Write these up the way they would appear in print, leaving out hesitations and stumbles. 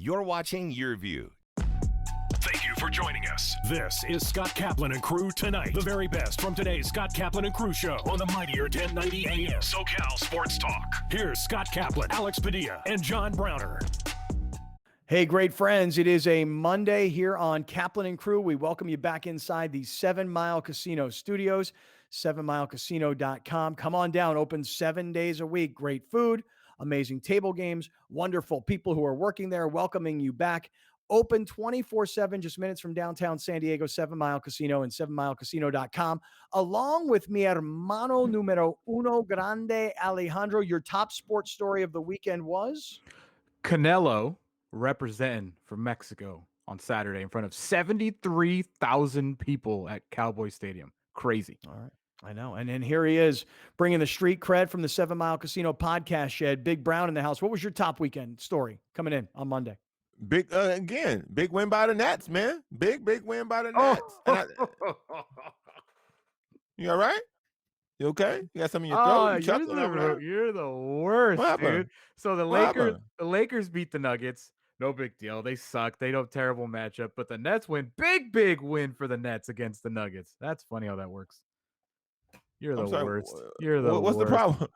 You're watching Your View. Thank you for joining us. This is Scott Kaplan and Crew Tonight. The very best from today's Scott Kaplan and Crew show on the mightier 1090 AM SoCal Sports Talk. Here's Scott Kaplan, Alex Padilla, and John Browner. Hey, great friends. It is a Monday here on Kaplan and Crew. We welcome you back inside the 7 Mile Casino studios, 7milecasino.com. Come on down. Open 7 days a week. Great food, amazing table games, wonderful people who are working there welcoming you back. Open 24/7, just minutes from downtown San Diego, 7 Mile Casino and 7milecasino.com. Along with mi hermano numero uno grande, Alejandro, your top sports story of the weekend was? Canelo representing for Mexico on Saturday in front of 73,000 people at Cowboy Stadium. Crazy. All right. I know. And then here he is bringing the street cred from the 7 Mile Casino podcast shed. Big Brown in the house. What was your top weekend story coming in on Monday? Big win by the Nats, man. Big win by the Nats. You all right? You okay? You got something in your throat? You're the worst, dude. So the Lakers beat the Nuggets. No big deal. They suck. They don't terrible matchup, but the Nets win. Big win for the Nets against the Nuggets. That's funny how that works. You're the worst. You're the What's worst. the problem?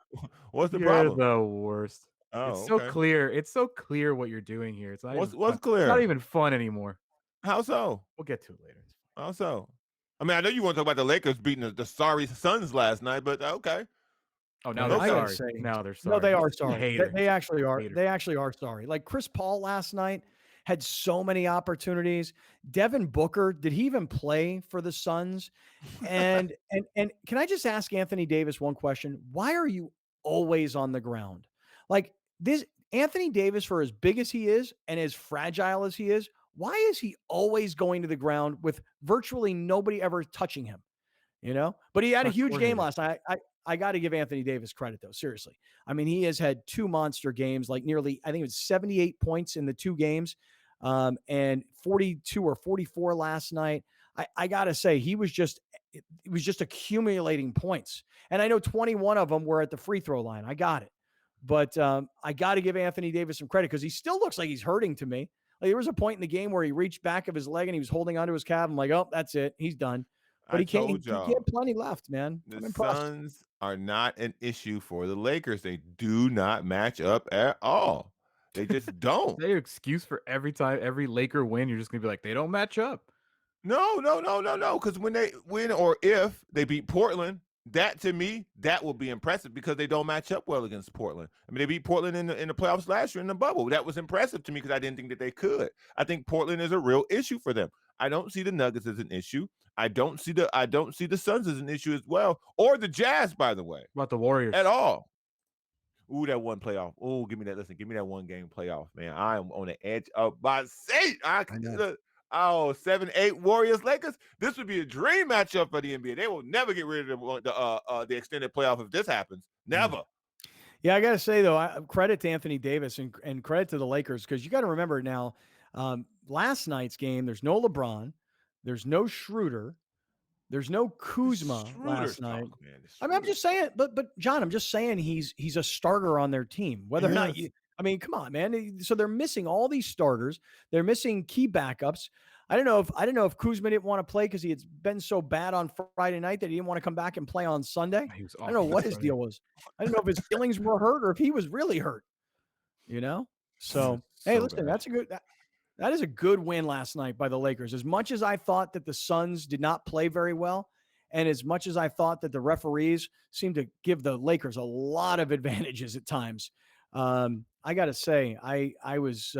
What's the You're problem? the worst. Oh, it's so clear. It's so clear what you're doing here. It's not what's clear? It's not even fun anymore. How so? We'll get to it later. How so? I mean, I know you want to talk about the Lakers beating the sorry Suns last night, but okay. Oh, now they're sorry. Now they're sorry. No, they are sorry. They actually are. Hater. They actually are sorry. Like Chris Paul last night had so many opportunities. Devin Booker, did he even play for the Suns? And can I just ask Anthony Davis one question? Why are you always on the ground? Like this Anthony Davis, for as big as he is and as fragile as he is, why is he always going to the ground with virtually nobody ever touching him? You know, but he had a huge game last night. I got to give Anthony Davis credit, though. Seriously. I mean, he has had two monster games, like nearly, I think it was 78 points in the two games, and 42 or 44 last night. I got to say, it was just accumulating points. And I know 21 of them were at the free throw line. I got it. But I got to give Anthony Davis some credit because he still looks like he's hurting to me. Like there was a point in the game where he reached back of his leg and he was holding onto his calf. I'm like, oh, that's it. He's done. But he can't plenty left, man. The Suns are not an issue for the Lakers. They do not match up at all. They just don't. Is that your excuse for every time, every Laker win? You're just going to be like, they don't match up. No. Because when they win or if they beat Portland, that to me, that will be impressive because they don't match up well against Portland. I mean, they beat Portland in the playoffs last year in the bubble. That was impressive to me because I didn't think that they could. I think Portland is a real issue for them. I don't see the Nuggets as an issue. I don't see the Suns as an issue as well, or the Jazz, by the way. What about the Warriors? At all. Ooh, that one playoff. Oh, give me that. Listen, give me that one game playoff, man. I am on the edge of my seat. 7-8 Warriors Lakers. This would be a dream matchup for the NBA. They will never get rid of the extended playoff if this happens. Never. Yeah, I got to say though, credit to Anthony Davis and credit to the Lakers because you got to remember now. Last night's game, there's no LeBron, there's no Schroeder, there's no Kuzma last night. I mean, I'm just saying, but John, I'm just saying he's a starter on their team. Whether or not I mean, come on, man. So they're missing all these starters. They're missing key backups. I don't know if Kuzma didn't want to play because he had been so bad on Friday night that he didn't want to come back and play on Sunday. I don't know what his deal was. I don't know if his feelings were hurt or if he was really hurt. You know? So hey, listen, bad. That is a good win last night by the Lakers. As much as I thought that the Suns did not play very well, and as much as I thought that the referees seemed to give the Lakers a lot of advantages at times, I got to say I was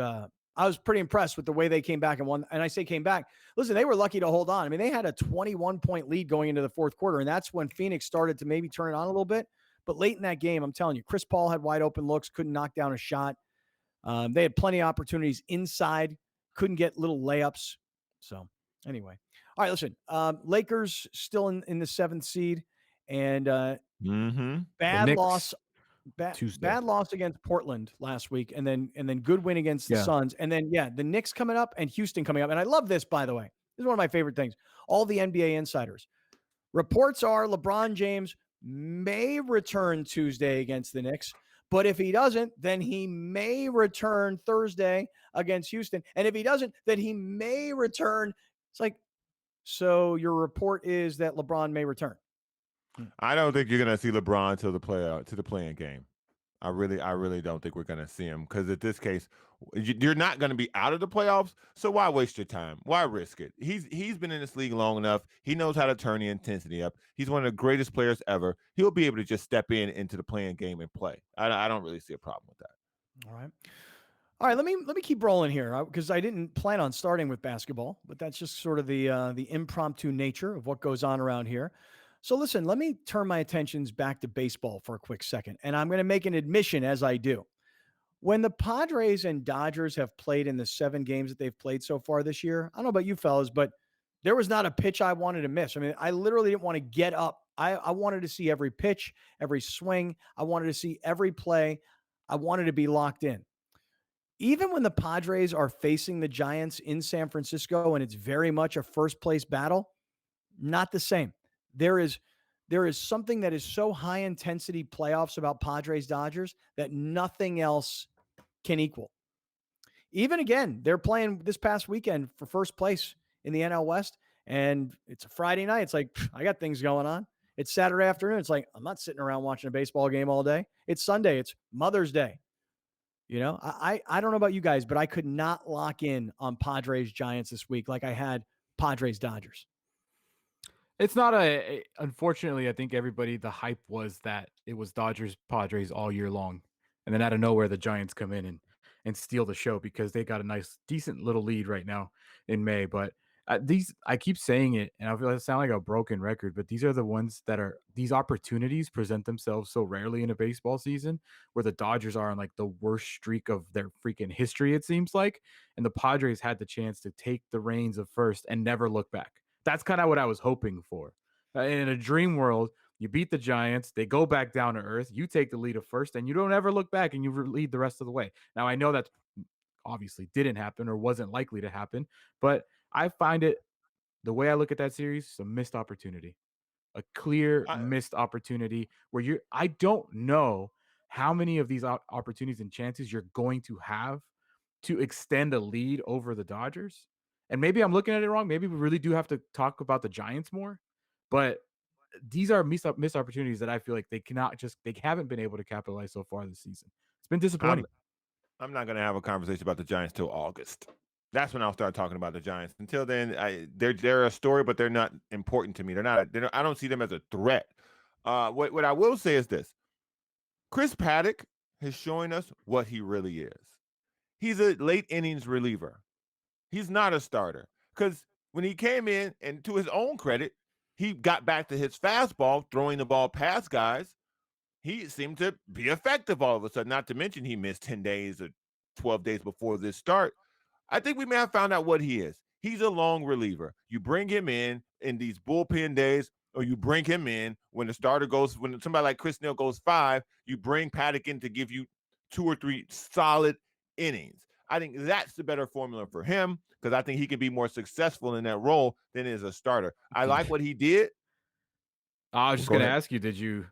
pretty impressed with the way they came back and won. And I say came back. Listen, they were lucky to hold on. I mean, they had a 21-point lead going into the fourth quarter, and that's when Phoenix started to maybe turn it on a little bit. But late in that game, I'm telling you, Chris Paul had wide open looks, couldn't knock down a shot. They had plenty of opportunities inside, couldn't get little layups. So anyway, all right, listen, Lakers still in the 7th seed and bad loss against Portland last week. And then good win against the Suns. And then, the Knicks coming up and Houston coming up. And I love this, by the way, this is one of my favorite things. All the NBA insiders reports are LeBron James may return Tuesday against the Knicks, But if he doesn't, then he may return Thursday against Houston. And if he doesn't, then he may return. It's like, so your report is that LeBron may return. I don't think you're going to see LeBron to the playing game. I really don't think we're going to see him because in this case, you're not going to be out of the playoffs. So why waste your time? Why risk it? He's been in this league long enough. He knows how to turn the intensity up. He's one of the greatest players ever. He'll be able to just step into the playing game and play. I don't really see a problem with that. All right. Let me keep rolling here because I didn't plan on starting with basketball, but that's just sort of the impromptu nature of what goes on around here. So listen, let me turn my attentions back to baseball for a quick second, and I'm going to make an admission as I do. When the Padres and Dodgers have played in the 7 games that they've played so far this year, I don't know about you fellas, but there was not a pitch I wanted to miss. I mean, I literally didn't want to get up. I wanted to see every pitch, every swing. I wanted to see every play. I wanted to be locked in. Even when the Padres are facing the Giants in San Francisco and it's very much a first place battle, not the same. There is something that is so high intensity playoffs about Padres Dodgers that nothing else can equal. Even again, they're playing this past weekend for first place in the NL West, and it's a Friday night. It's like, I got things going on. It's Saturday afternoon. It's like, I'm not sitting around watching a baseball game all day. It's Sunday. It's Mother's Day. You know, I don't know about you guys, but I could not lock in on Padres Giants this week like I had Padres Dodgers. It's not unfortunately, I think the hype was that it was Dodgers Padres all year long. And then out of nowhere, the Giants come in and steal the show because they got a decent little lead right now in May. But I keep saying it, and I feel like I sound like a broken record, but these are the ones these opportunities present themselves so rarely in a baseball season where the Dodgers are on like the worst streak of their freaking history, it seems like. And the Padres had the chance to take the reins of first and never look back. That's kind of what I was hoping for. In a dream world, you beat the Giants, they go back down to earth, you take the lead of first, and you don't ever look back and you lead the rest of the way. Now, I know that obviously didn't happen or wasn't likely to happen, but I find it, the way I look at that series, a missed opportunity, a clear missed opportunity where I don't know how many of these opportunities and chances you're going to have to extend a lead over the Dodgers. And maybe I'm looking at it wrong. Maybe we really do have to talk about the Giants more, but these are missed opportunities that I feel like they haven't been able to capitalize so far this season. It's been disappointing. I'm not going to have a conversation about the Giants till August. That's when I'll start talking about the Giants. Until then, they're a story, but they're not important to me. I don't see them as a threat. What I will say is this: Chris Paddock has shown us what he really is. He's a late innings reliever. He's not a starter because when he came in, and to his own credit, he got back to his fastball, throwing the ball past guys. He seemed to be effective all of a sudden, not to mention he missed 10 days or 12 days before this start. I think we may have found out what he is. He's a long reliever. You bring him in these bullpen days, or you bring him in when when somebody like Chris Neal goes 5, you bring Paddock in to give you 2 or 3 solid innings. I think that's the better formula for him because I think he can be more successful in that role than as a starter. I like what he did. I was just going to ask you, did you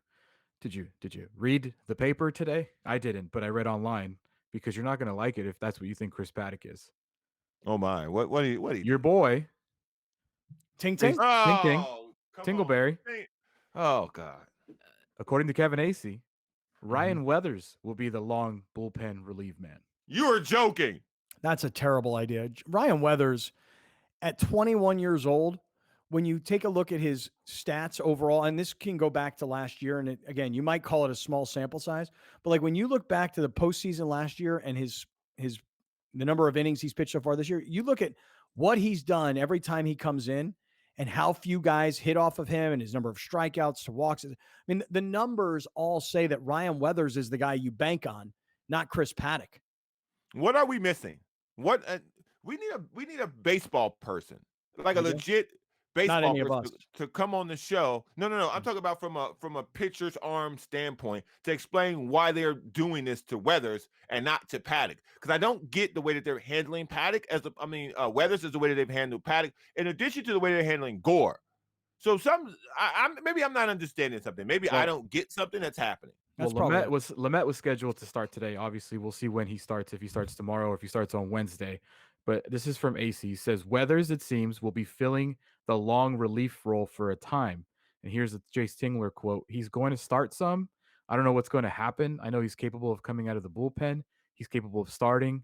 read the paper today? I didn't, but I read online because you're not going to like it if that's what you think Chris Paddock is. Oh my! What? Your boy, Ting Ting, Tingleberry. Oh God! According to Kevin Acee, Ryan Weathers will be the long bullpen relief man. You are joking. That's a terrible idea. Ryan Weathers, at 21 years old, when you take a look at his stats overall, and this can go back to last year, and again, you might call it a small sample size, but like when you look back to the postseason last year and the number of innings he's pitched so far this year, you look at what he's done every time he comes in and how few guys hit off of him and his number of strikeouts to walks. I mean, the numbers all say that Ryan Weathers is the guy you bank on, not Chris Paddock. What are we missing? What we need a baseball person, like a legit baseball person to come on the show. No. I'm talking about from a pitcher's arm standpoint to explain why they're doing this to Weathers and not to Paddock. Because I don't get the way that they're handling Paddock Weathers is the way that they've handled Paddock, in addition to the way they're handling Gore. So maybe I'm not understanding something. Maybe I don't get something that's happening. That's probably it. Lamet was scheduled to start today. Obviously, we'll see when he starts, if he starts tomorrow or if he starts on Wednesday. But this is from AC. He says, Weathers, it seems, will be filling the long relief role for a time. And here's a Jace Tingler quote. He's going to start some. I don't know what's going to happen. I know he's capable of coming out of the bullpen. He's capable of starting.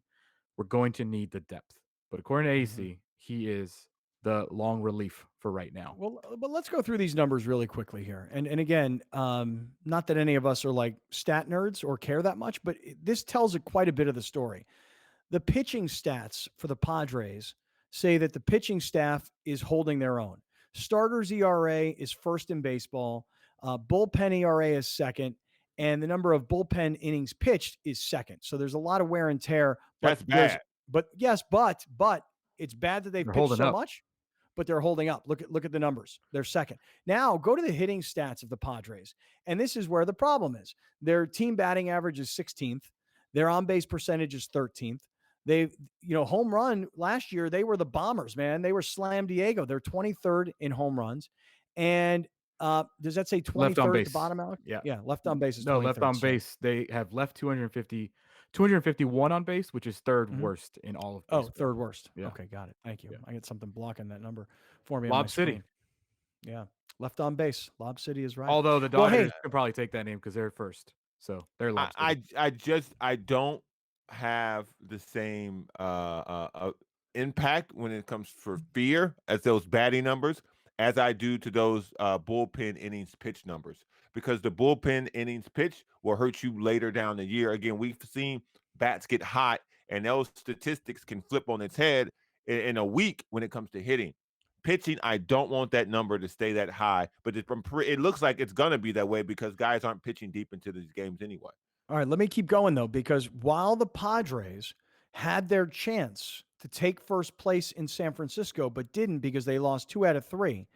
We're going to need the depth. But according to AC, he is the long relief for right now. Well, but let's go through these numbers really quickly here. And again, not that any of us are like stat nerds or care that much, but this tells quite a bit of the story. The pitching stats for the Padres say that the pitching staff is holding their own. Starters ERA is first in baseball. Bullpen ERA is second. And the number of bullpen innings pitched is second. So there's a lot of wear and tear. That's bad. But yes, but it's bad that they've pitched so much, but they're holding up. Look at the numbers. They're second. Now go to the hitting stats of the Padres. And this is where the problem is. Their team batting average is 16th. Their on-base percentage is 13th. They, home run last year, they were the Bombers, man. They were Slam Diego. They're 23rd in home runs. And does that say 23rd at the bottom, Alex? Yeah. Left on base is 23rd. No, left on base. They have left 251 on base, which is third worst in all of baseball. Oh, third worst. Yeah. Okay, got it. Thank you. Yeah. I get something blocking that number for me. Lob City. Yeah. Left on base. Lob City is right. Although the Dodgers can probably take that name because they're first. So they're Lob City. I don't have the same impact when it comes for fear as those batting numbers as I do to those bullpen innings pitch numbers, because the bullpen innings pitch will hurt you later down the year. Again, we've seen bats get hot, and those statistics can flip on its head in a week when it comes to hitting. Pitching, I don't want that number to stay that high, but it looks like it's going to be that way because guys aren't pitching deep into these games anyway. All right, let me keep going, though, because while the Padres had their chance to take first place in San Francisco, but didn't because they lost 2 out of 3,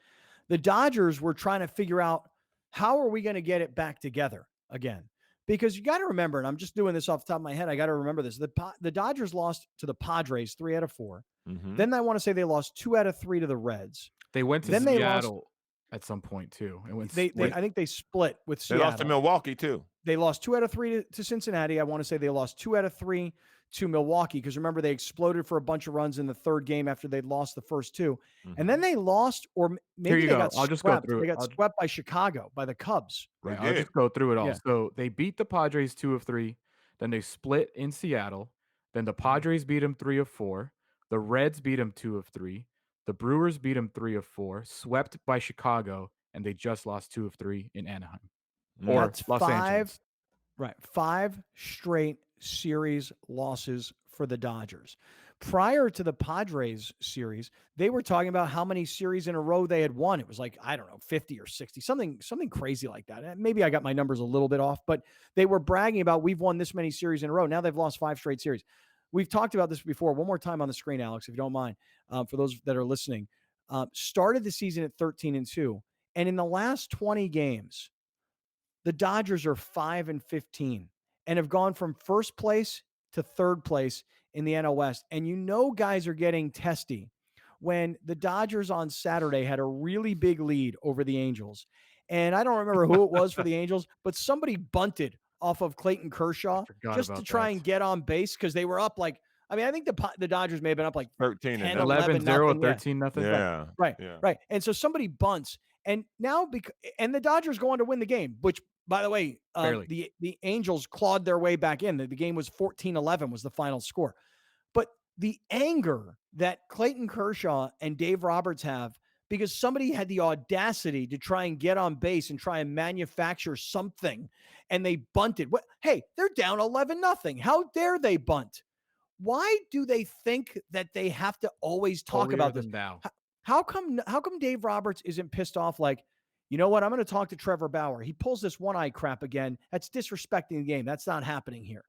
the Dodgers were trying to figure out how are we going to get it back together again? Because you got to remember, and I'm just doing this off the top of my head, I got to remember this. The Dodgers lost to the Padres 3 out of 4. Mm-hmm. Then I want to say they lost 2 out of 3 to the Reds. They went to Seattle at some point, too. I think they split with Seattle. They lost to Milwaukee, too. They lost 2 out of 3 to Cincinnati. I want to say they lost 2 out of 3 to Milwaukee because remember, they exploded for a bunch of runs in the third game after they'd lost the first 2. Mm-hmm. And then they lost, or maybe they got swept. They got swept by Chicago, by the Cubs. Right. I'll just go through it all. Yeah. So they beat the Padres 2 of 3. Then they split in Seattle. Then the Padres beat them 3 of 4. The Reds beat them 2 of 3. The Brewers beat them 3 of 4. Swept by Chicago. And they just lost 2 of 3 in Anaheim. Or That's Los Angeles. Right. 5 straight series losses for the Dodgers. Prior to the Padres series, they were talking about how many series in a row they had won. It was like, I don't know, 50 or 60, something crazy like that. Maybe I got my numbers a little bit off, but they were bragging about we've won this many series in a row. Now they've lost 5 straight series. We've talked about this before. One more time on the screen, Alex, if you don't mind, for those that are listening. Started the season at 13-2, and in the last 20 games, the Dodgers are 5-15 and have gone from first place to third place in the NL West. And guys are getting testy when the Dodgers on Saturday had a really big lead over the Angels. And I don't remember who it was for the Angels, but somebody bunted off of Clayton Kershaw just to try and get on base because they were up like, I think the Dodgers may have been up like 13, 10, 11, 0, 13, nothing. Yeah. Right. And so somebody bunts. And now, and the Dodgers go on to win the game, which, by the way, the Angels clawed their way back in. The game was 14-11 was the final score. But the anger that Clayton Kershaw and Dave Roberts have because somebody had the audacity to try and get on base and try and manufacture something, and they bunted. Hey, they're down 11-0. How dare they bunt? Why do they think that they have to always talk about this? Now. How come Dave Roberts isn't pissed off like, you know what, I'm going to talk to Trevor Bauer. He pulls this one-eye crap again. That's disrespecting the game. That's not happening here.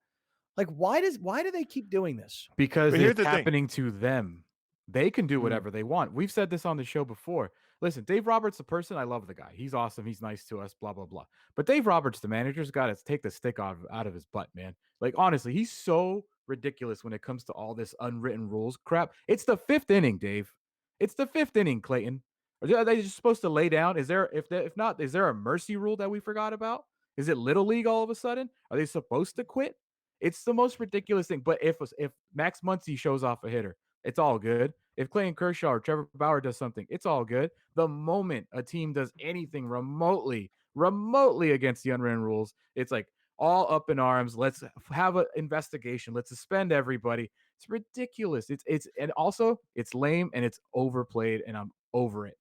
Like, why do they keep doing this? Because it's happening to them. They can do whatever they want. We've said this on the show before. Listen, Dave Roberts, the person, I love the guy. He's awesome. He's nice to us, blah, blah, blah. But Dave Roberts, the manager's got to take the stick out of his butt, man. Like, honestly, he's so ridiculous when it comes to all this unwritten rules crap. It's the 5th inning, Dave. It's the 5th inning, Clayton. Are they just supposed to lay down? If not, is there a mercy rule that we forgot about? Is it Little League all of a sudden? Are they supposed to quit? It's the most ridiculous thing. But if Max Muncy shows off a hitter, it's all good. If Clayton Kershaw or Trevor Bauer does something, it's all good. The moment a team does anything remotely against the unwritten rules, it's like all up in arms. Let's have an investigation. Let's suspend everybody. It's ridiculous. And also it's lame and it's overplayed, and I'm over it.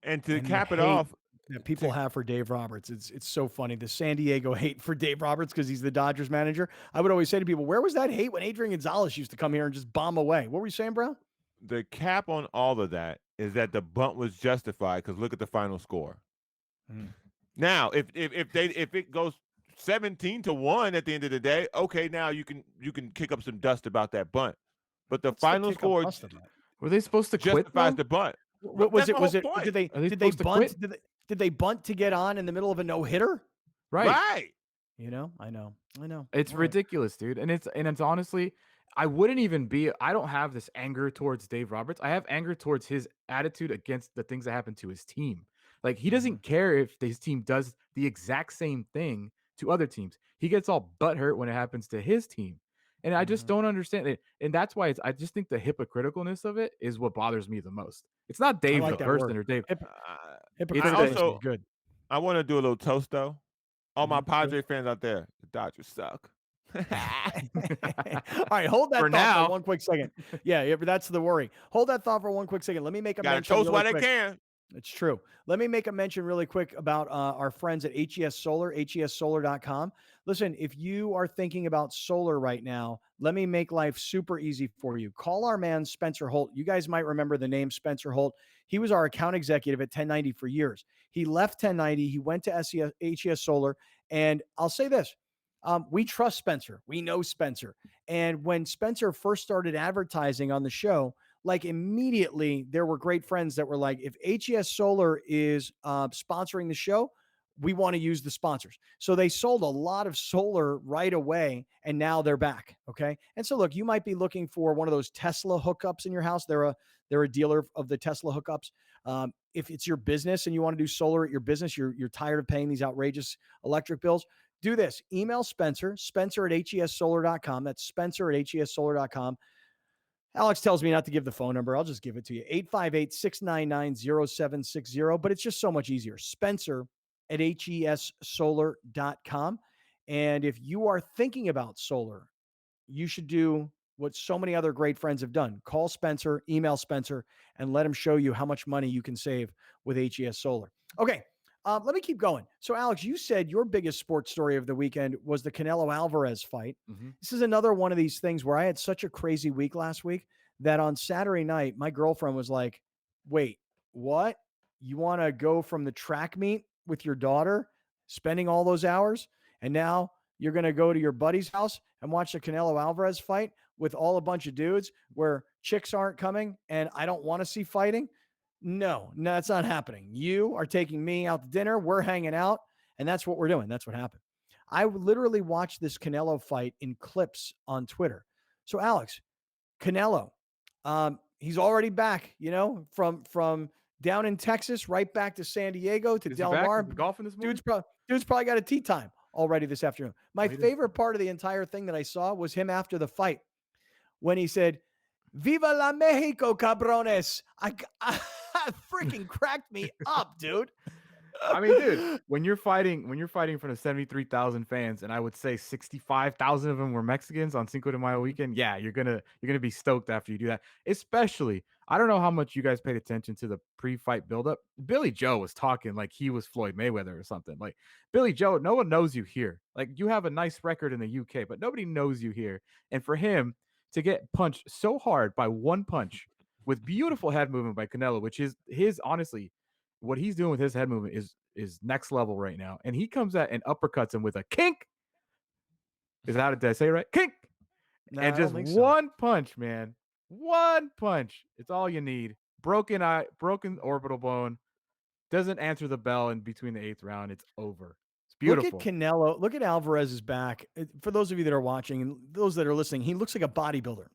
And to cap it off, that people have for Dave Roberts. It's so funny. The San Diego hate for Dave Roberts because he's the Dodgers manager. I would always say to people, where was that hate when Adrian Gonzalez used to come here and just bomb away? What were you saying, bro? The cap on all of that is that the bunt was justified because look at the final score. Now, if it goes 17-1 at the end of the day, okay, now you can kick up some dust about that bunt. But the final score, were they supposed to quit? Justifies the bunt. Was it? Did they bunt? Did they bunt to get on in the middle of a no-hitter? Right. You know, I know. It's ridiculous, dude. And it's honestly, I don't have this anger towards Dave Roberts. I have anger towards his attitude against the things that happen to his team. Like, he doesn't care if his team does the exact same thing to other teams. He gets all butthurt when it happens to his team. And I just don't understand it. And that's why I just think the hypocriticalness of it is what bothers me the most. It's not Dave the person or Dave. Hypocritical is good. I want to do a little toast, though. All my Padres fans out there, the Dodgers suck. All right, hold that thought for one quick second. Yeah, but that's the worry. Hold that thought for one quick second. Let me make a mention. Toast while they can. It's true. Let me make a mention really quick about our friends at HES Solar, HESsolar.com. Listen, if you are thinking about solar right now, let me make life super easy for you. Call our man, Spencer Holt. You guys might remember the name Spencer Holt. He was our account executive at 1090 for years. He left 1090. He went to HES Solar. And I'll say this. We trust Spencer. We know Spencer. And when Spencer first started advertising on the show, like immediately there were great friends that were like, if HES Solar is sponsoring the show, we want to use the sponsors. So they sold a lot of solar right away, and now they're back. Okay. And so look, you might be looking for one of those Tesla hookups in your house. They're a dealer of the Tesla hookups. If it's your business and you want to do solar at your business, you're tired of paying these outrageous electric bills, do this. Email Spencer at HESsolar.com. That's Spencer at HESsolar.com. Alex tells me not to give the phone number. I'll just give it to you. 858-699-0760. But it's just so much easier. Spencer at HESsolar.com. And if you are thinking about solar, you should do what so many other great friends have done. Call Spencer, email Spencer, and let him show you how much money you can save with HES Solar. Okay. Let me keep going. So, Alex, you said your biggest sports story of the weekend was the Canelo Alvarez fight. This is another one of these things where I had such a crazy week last week that on Saturday night, my girlfriend was like, wait, what? You want to go from the track meet with your daughter, spending all those hours, and now you're going to go to your buddy's house and watch the Canelo Alvarez fight with all a bunch of dudes where chicks aren't coming and I don't want to see fighting? No, that's not happening. You are taking me out to dinner. We're hanging out, and that's what we're doing. That's what happened. I literally watched this Canelo fight in clips on Twitter. So, Alex, Canelo, he's already back, from down in Texas, right back to San Diego to Del Mar. Golfing this morning? Dude's probably got a tee time already this afternoon. My favorite part of the entire thing that I saw was him after the fight when he said, "Viva la Mexico, cabrones." I freaking cracked me up, dude. I mean, dude, when you're fighting in front of 73,000 fans, and I would say 65,000 of them were Mexicans on Cinco de Mayo weekend, yeah, you're gonna be stoked after you do that. Especially, I don't know how much you guys paid attention to the pre-fight buildup. Billy Joe was talking like he was Floyd Mayweather or something. Like, Billy Joe, no one knows you here. Like, you have a nice record in the UK, but nobody knows you here. And for him to get punched so hard by one punch with beautiful head movement by Canelo, which is honestly, what he's doing with his head movement is next level right now. And he comes at and uppercuts him with a kink. Did I say it right? Kink. No, and just one punch, man. One punch. It's all you need. Broken orbital bone. Doesn't answer the bell in between the 8th round. It's over. It's beautiful. Look at Canelo. Look at Alvarez's back. For those of you that are watching and those that are listening, he looks like a bodybuilder.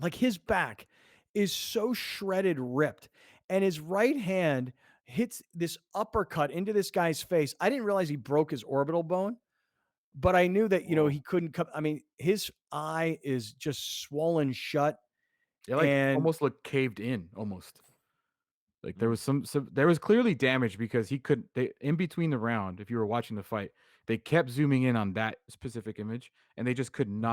Like, his back is so shredded, ripped, and his right hand hits this uppercut into this guy's face. I didn't realize he broke his orbital bone, but I knew that, he couldn't come. I mean, his eye is just swollen shut. It And almost looked caved in almost. Like there was there was clearly damage because in between the round, if you were watching the fight, they kept zooming in on that specific image and they just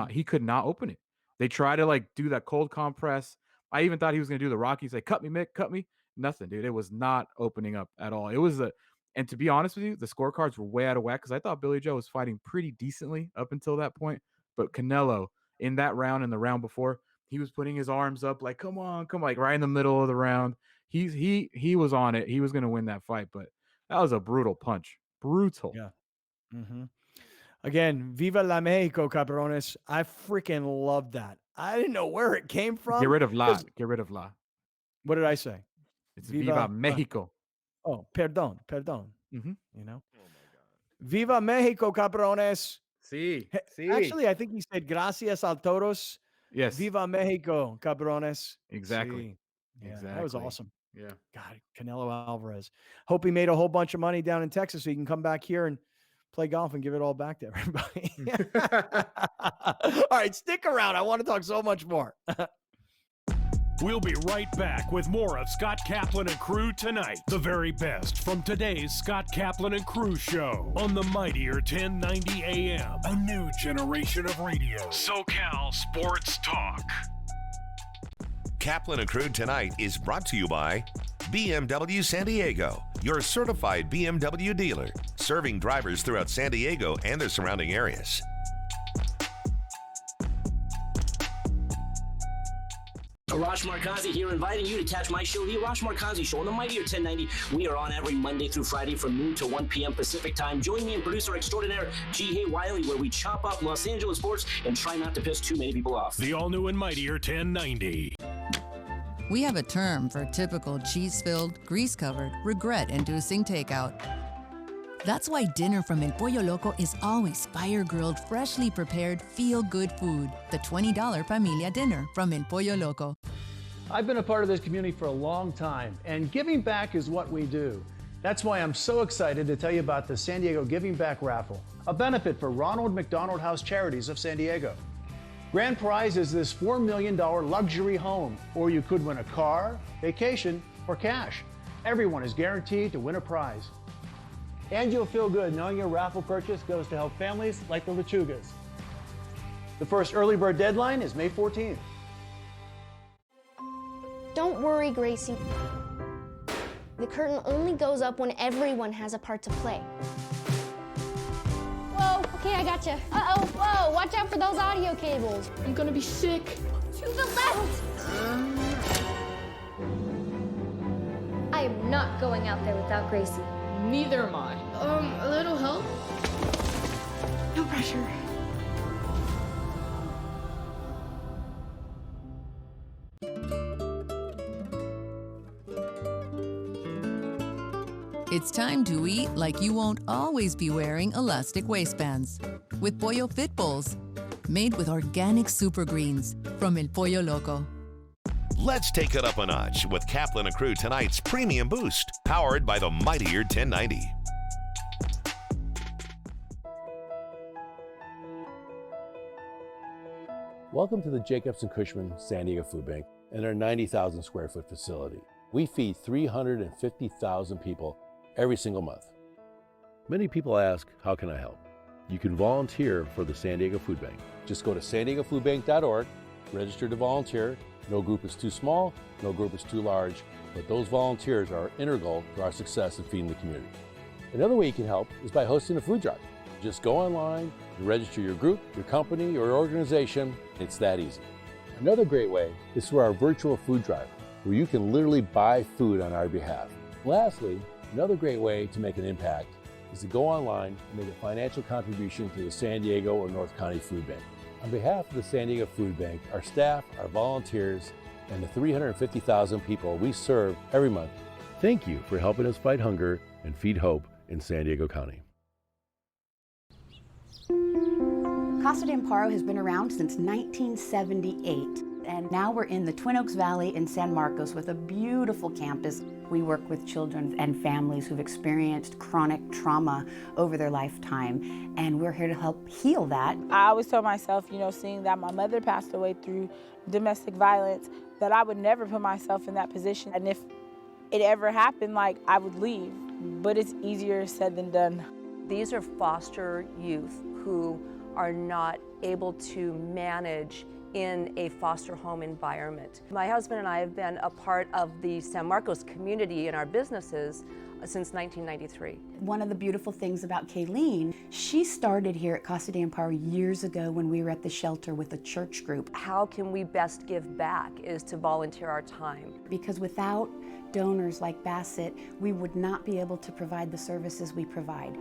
he could not open it. They tried to do that cold compress. I even thought he was going to do the Rocky, say, cut me, Mick, cut me. Nothing, dude. It was not opening up at all. It was and to be honest with you, the scorecards were way out of whack because I thought Billy Joe was fighting pretty decently up until that point. But Canelo in that round and the round before, he was putting his arms up like, come on, right in the middle of the round. He was on it. He was going to win that fight, but that was a brutal punch. Brutal. Yeah. Mm-hmm. Again, Viva la Mexico, cabrones. I freaking loved that. I didn't know where it came from. Get rid of la. Get rid of la. What did I say? It's Viva Mexico. Perdón. Mm-hmm. Oh my God. Viva Mexico, cabrones. Sí. Actually, I think he said gracias a todos. Yes. Viva Mexico, cabrones. Exactly. Sí. Yeah, exactly. That was awesome. Yeah. God, Canelo Alvarez. Hope he made a whole bunch of money down in Texas so he can come back here and play golf and give it all back to everybody. All right, stick around. I want to talk so much more. We'll be right back with more of Scott Kaplan and Crew tonight. The very best from today's Scott Kaplan and Crew show on the mightier 1090 AM. A new generation of radio. SoCal Sports Talk. Kaplan and Crew tonight is brought to you by BMW San Diego, your certified BMW dealer, serving drivers throughout San Diego and the surrounding areas. Arash Markazi here, inviting you to catch my show, The Arash Markazi Show, on the mightier 1090. We are on every Monday through Friday from noon to 1 p.m. Pacific time. Join me and producer extraordinaire G. Wiley, where we chop up Los Angeles sports and try not to piss too many people off. The all-new and mightier 1090. We have a term for typical cheese-filled, grease-covered, regret-inducing takeout. That's why dinner from El Pollo Loco is always fire-grilled, freshly prepared, feel-good food. The $20 Familia Dinner from El Pollo Loco. I've been a part of this community for a long time, and giving back is what we do. That's why I'm so excited to tell you about the San Diego Giving Back Raffle, a benefit for Ronald McDonald House Charities of San Diego. Grand prize is this $4 million luxury home, or you could win a car, vacation, or cash. Everyone is guaranteed to win a prize. And you'll feel good knowing your raffle purchase goes to help families like the Lechugas. The first early bird deadline is May 14th. Don't worry, Gracie. The curtain only goes up when everyone has a part to play. Whoa, okay, I gotcha. Uh-oh, whoa, watch out for those audio cables. I'm gonna be sick. To the left! I am not going out there without Gracie. Neither am I. A little help? No pressure. It's time to eat like you won't always be wearing elastic waistbands. With Pollo Fit Bowls, made with organic super greens from El Pollo Loco. Let's take it up a notch with Kaplan and Crew tonight's Premium Boost, powered by the mightier 1090. Welcome to the Jacobs & Cushman San Diego Food Bank and our 90,000 square foot facility. We feed 350,000 people every single month. Many people ask, how can I help? You can volunteer for the San Diego Food Bank. Just go to sanDiegoFoodBank.org, register to volunteer. No group is too small, no group is too large, but those volunteers are integral to our success in feeding the community. Another way you can help is by hosting a food drive. Just go online and register your group, your company, or organization. It's that easy. Another great way is through our virtual food drive, where you can literally buy food on our behalf. Lastly, another great way to make an impact is to go online and make a financial contribution to the San Diego or North County Food Bank. On behalf of the San Diego Food Bank, our staff, our volunteers, and the 350,000 people we serve every month, thank you for helping us fight hunger and feed hope in San Diego County. Casa de Amparo has been around since 1978. And now we're in the Twin Oaks Valley in San Marcos with a beautiful campus. We work with children and families who've experienced chronic trauma over their lifetime, and we're here to help heal that. I always tell myself, seeing that my mother passed away through domestic violence, that I would never put myself in that position. And if it ever happened, I would leave. But it's easier said than done. These are foster youth who are not able to manage in a foster home environment. My husband and I have been a part of the San Marcos community in our businesses since 1993. One of the beautiful things about Kayleen, she started here at Casa de Amparo years ago when we were at the shelter with a church group. How can we best give back is to volunteer our time. Because without donors like Bassett, we would not be able to provide the services we provide.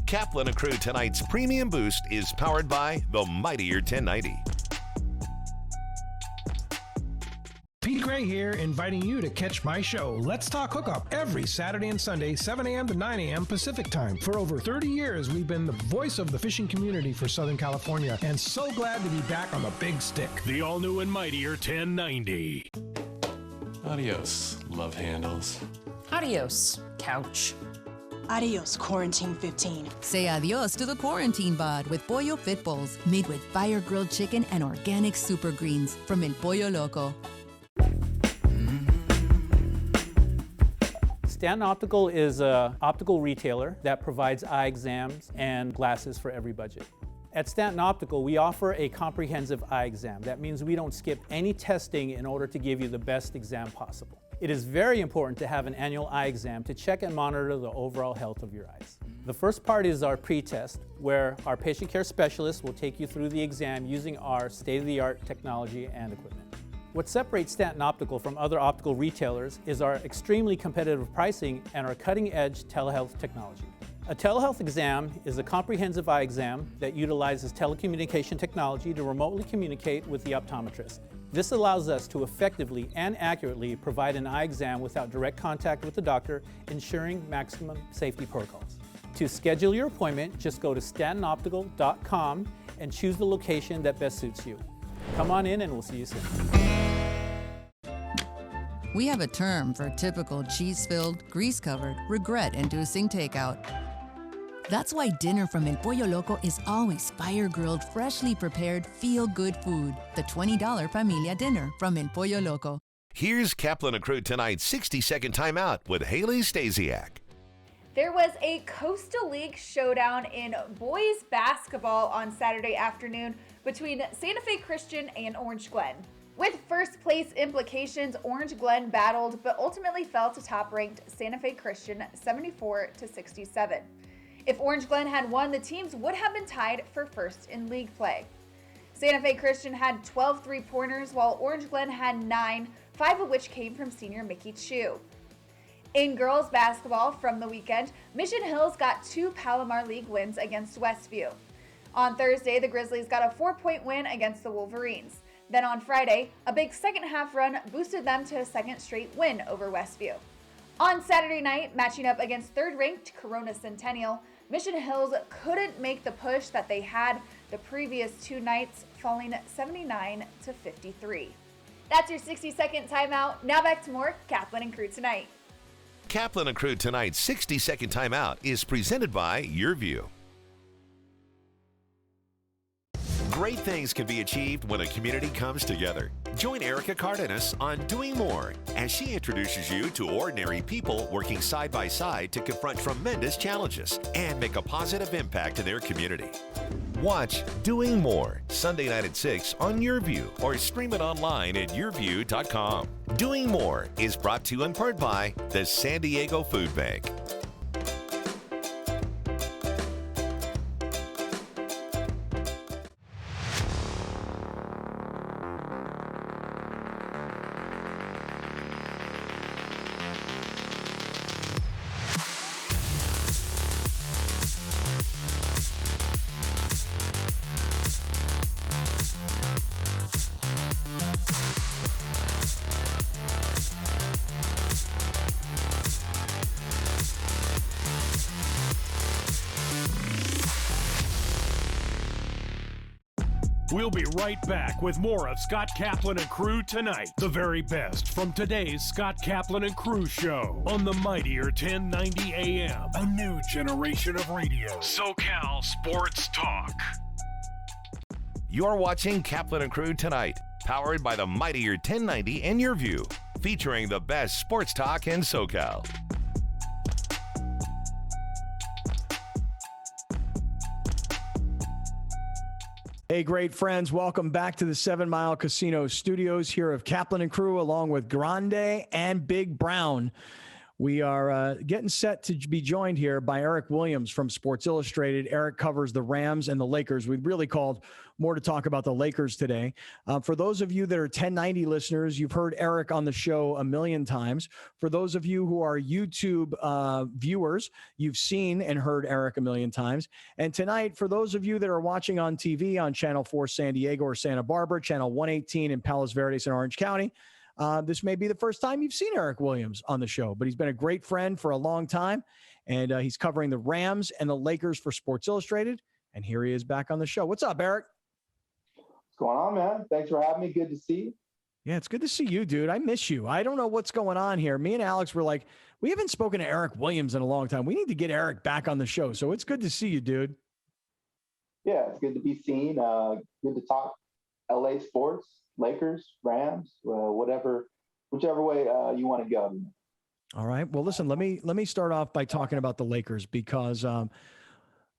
Kaplan and Crew tonight's Premium Boost is powered by the mightier 1090. Pete Gray here, inviting you to catch my show, Let's Talk Hookup, every Saturday and Sunday, 7 a.m. to 9 a.m. Pacific Time. For over 30 years, we've been the voice of the fishing community for Southern California, and so glad to be back on the big stick. The all-new and mightier 1090. Adios, love handles. Adios, couch. Adios, Quarantine 15. Say adios to the quarantine bod with Pollo Fit Bowls, made with fire-grilled chicken and organic super greens from El Pollo Loco. Stanton Optical is an optical retailer that provides eye exams and glasses for every budget. At Stanton Optical, we offer a comprehensive eye exam. That means we don't skip any testing in order to give you the best exam possible. It is very important to have an annual eye exam to check and monitor the overall health of your eyes. The first part is our pre-test, where our patient care specialist will take you through the exam using our state-of-the-art technology and equipment. What separates Stanton Optical from other optical retailers is our extremely competitive pricing and our cutting-edge telehealth technology. A telehealth exam is a comprehensive eye exam that utilizes telecommunication technology to remotely communicate with the optometrist. This allows us to effectively and accurately provide an eye exam without direct contact with the doctor, ensuring maximum safety protocols. To schedule your appointment, just go to stantonoptical.com and choose the location that best suits you. Come on in and we'll see you soon. We have a term for typical cheese-filled, grease-covered, regret-inducing takeout. That's why dinner from El Pollo Loco is always fire-grilled, freshly prepared, feel-good food. The $20 Familia Dinner from El Pollo Loco. Here's Kaplan and Crew tonight's 60-second timeout with Haley Stasiak. There was a Coastal League showdown in boys basketball on Saturday afternoon between Santa Fe Christian and Orange Glen. With first place implications, Orange Glen battled but ultimately fell to top-ranked Santa Fe Christian 74-67. If Orange Glen had won, the teams would have been tied for first in league play. Santa Fe Christian had 12 three-pointers while Orange Glen had 9, 5 of which came from senior Mickey Chu. In girls basketball from the weekend, Mission Hills got 2 Palomar League wins against Westview. On Thursday, the Grizzlies got a 4-point win against the Wolverines. Then on Friday, a big second-half run boosted them to a second straight win over Westview. On Saturday night, matching up against third-ranked Corona Centennial, Mission Hills couldn't make the push that they had the previous 2 nights, falling 79-53. That's your 60-second timeout. Now back to more Kaplan and Crew tonight. Kaplan and Crew tonight's 60-second timeout is presented by YourView. Great things can be achieved when a community comes together. Join Erica Cardenas on Doing More as she introduces you to ordinary people working side by side to confront tremendous challenges and make a positive impact in their community. Watch Doing More Sunday night at 6 on YourView or stream it online at yourview.com. Doing More is brought to you in part by the San Diego Food Bank. We'll be right back with more of Scott Kaplan and Crew tonight. The very best from today's Scott Kaplan and Crew show on the mightier 1090 AM. A new generation of radio. SoCal Sports Talk. You're watching Kaplan and Crew tonight, powered by the mightier 1090 and Your View, featuring the best sports talk in SoCal. Hey, great friends. Welcome back to the 7 Mile Casino studios here of Kaplan and Crew, along with Grande and Big Brown. We are getting set to be joined here by Eric Williams from Sports Illustrated. Eric covers the Rams and the Lakers. We really called more to talk about the Lakers today. For those of you that are 1090 listeners, you've heard Eric on the show a million times. For those of you who are YouTube viewers, you've seen and heard Eric a million times. And tonight, for those of you that are watching on TV on Channel 4 San Diego or Santa Barbara, Channel 118 in Palos Verdes in Orange County, this may be the first time you've seen Eric Williams on the show, but he's been a great friend for a long time, and he's covering the Rams and the Lakers for Sports Illustrated, and here he is back on the show. What's up, Eric? What's going on, man? Thanks for having me. Good to see you. Yeah, it's good to see you, dude. I miss you. I don't know what's going on here. Me and Alex were like, we haven't spoken to Eric Williams in a long time. We need to get Eric back on the show, so it's good to see you, dude. Yeah, it's good to be seen. Good to talk LA sports. Lakers, Rams, whichever way you want to go. All right. Well, listen, let me start off by talking about the Lakers, because the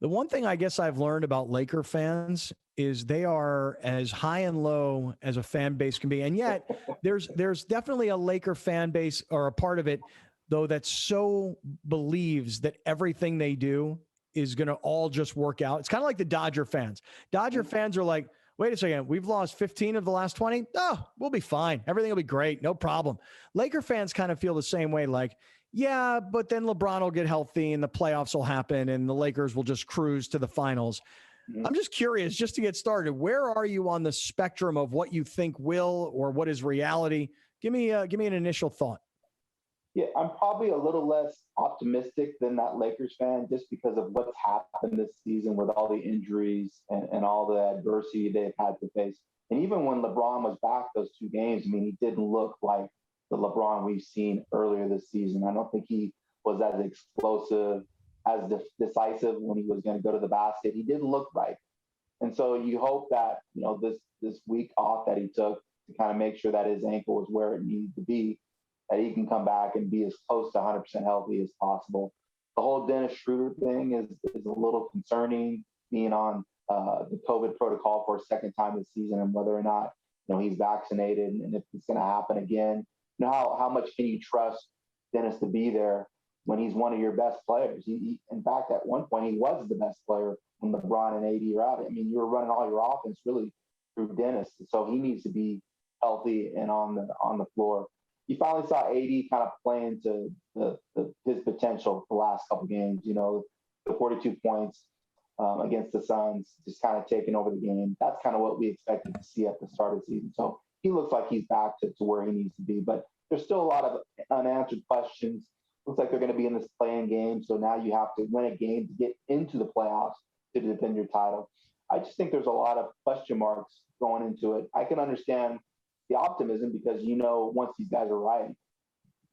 one thing I guess I've learned about Laker fans is they are as high and low as a fan base can be. And yet there's definitely a Laker fan base, or a part of it, though, that so believes that everything they do is going to all just work out. It's kind of like the Dodger fans. Dodger fans are like, wait a second, we've lost 15 of the last 20. Oh, we'll be fine. Everything will be great. No problem. Laker fans kind of feel the same way, like, yeah, but then LeBron will get healthy and the playoffs will happen and the Lakers will just cruise to the finals. Mm-hmm. I'm just curious, just to get started, where are you on the spectrum of what you think will or what is reality? Give me an initial thought. Yeah, I'm probably a little less optimistic than that Lakers fan, just because of what's happened this season with all the injuries and all the adversity they've had to face. And even when LeBron was back those 2 games, I mean, he didn't look like the LeBron we've seen earlier this season. I don't think he was as explosive, as decisive when he was going to go to the basket. He didn't look right. And so you hope that, this week off that he took to kind of make sure that his ankle was where it needed to be, that he can come back and be as close to 100% healthy as possible. The whole Dennis Schroeder thing is a little concerning, being on the COVID protocol for a second time this season, and whether or not he's vaccinated, and if it's going to happen again. How much can you trust Dennis to be there when he's one of your best players? He in fact, at one point, he was the best player when LeBron and AD were out. I mean, you were running all your offense really through Dennis, so he needs to be healthy and on the floor. You finally saw AD kind of playing to his potential the last couple games. The 42 points against the Suns, just kind of taking over the game. That's kind of what we expected to see at the start of the season. So he looks like he's back to where he needs to be. But there's still a lot of unanswered questions. Looks like they're going to be in this play-in game. So now you have to win a game to get into the playoffs to defend your title. I just think there's a lot of question marks going into it. I can understand the optimism, because once these guys are right,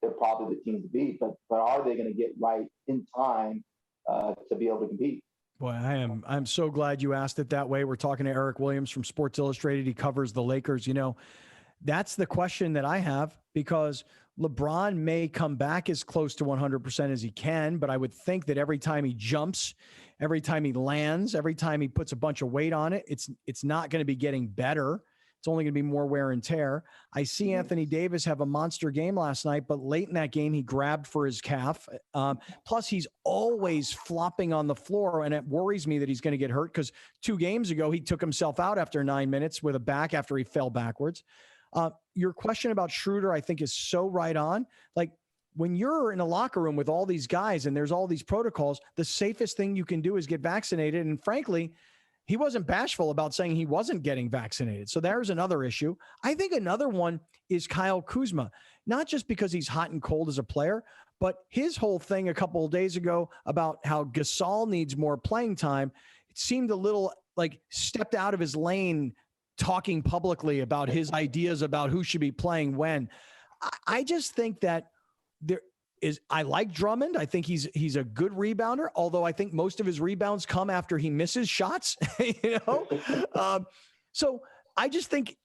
they're probably the team to beat. But are they going to get right in time to be able to compete? Boy, I'm so glad you asked it that way. We're talking to Eric Williams from Sports Illustrated. He covers the Lakers. That's the question that I have, because LeBron may come back as close to 100% as he can, but I would think that every time he jumps, every time he lands, every time he puts a bunch of weight on it, it's not going to be getting better. It's only going to be more wear and tear. I see Anthony Davis have a monster game last night, but late in that game, he grabbed for his calf. Plus, he's always flopping on the floor, and it worries me that he's going to get hurt, because 2 games ago, he took himself out after 9 minutes with a back after he fell backwards. Your question about Schroeder, I think, is so right on. Like, when you're in a locker room with all these guys and there's all these protocols, the safest thing you can do is get vaccinated. And frankly, he wasn't bashful about saying he wasn't getting vaccinated. So there's another issue. I think another one is Kyle Kuzma, not just because he's hot and cold as a player, but his whole thing a couple of days ago about how Gasol needs more playing time, it seemed a little like stepped out of his lane talking publicly about his ideas about who should be playing when. I just think that I like Drummond. I think he's a good rebounder, although I think most of his rebounds come after he misses shots, so I just think,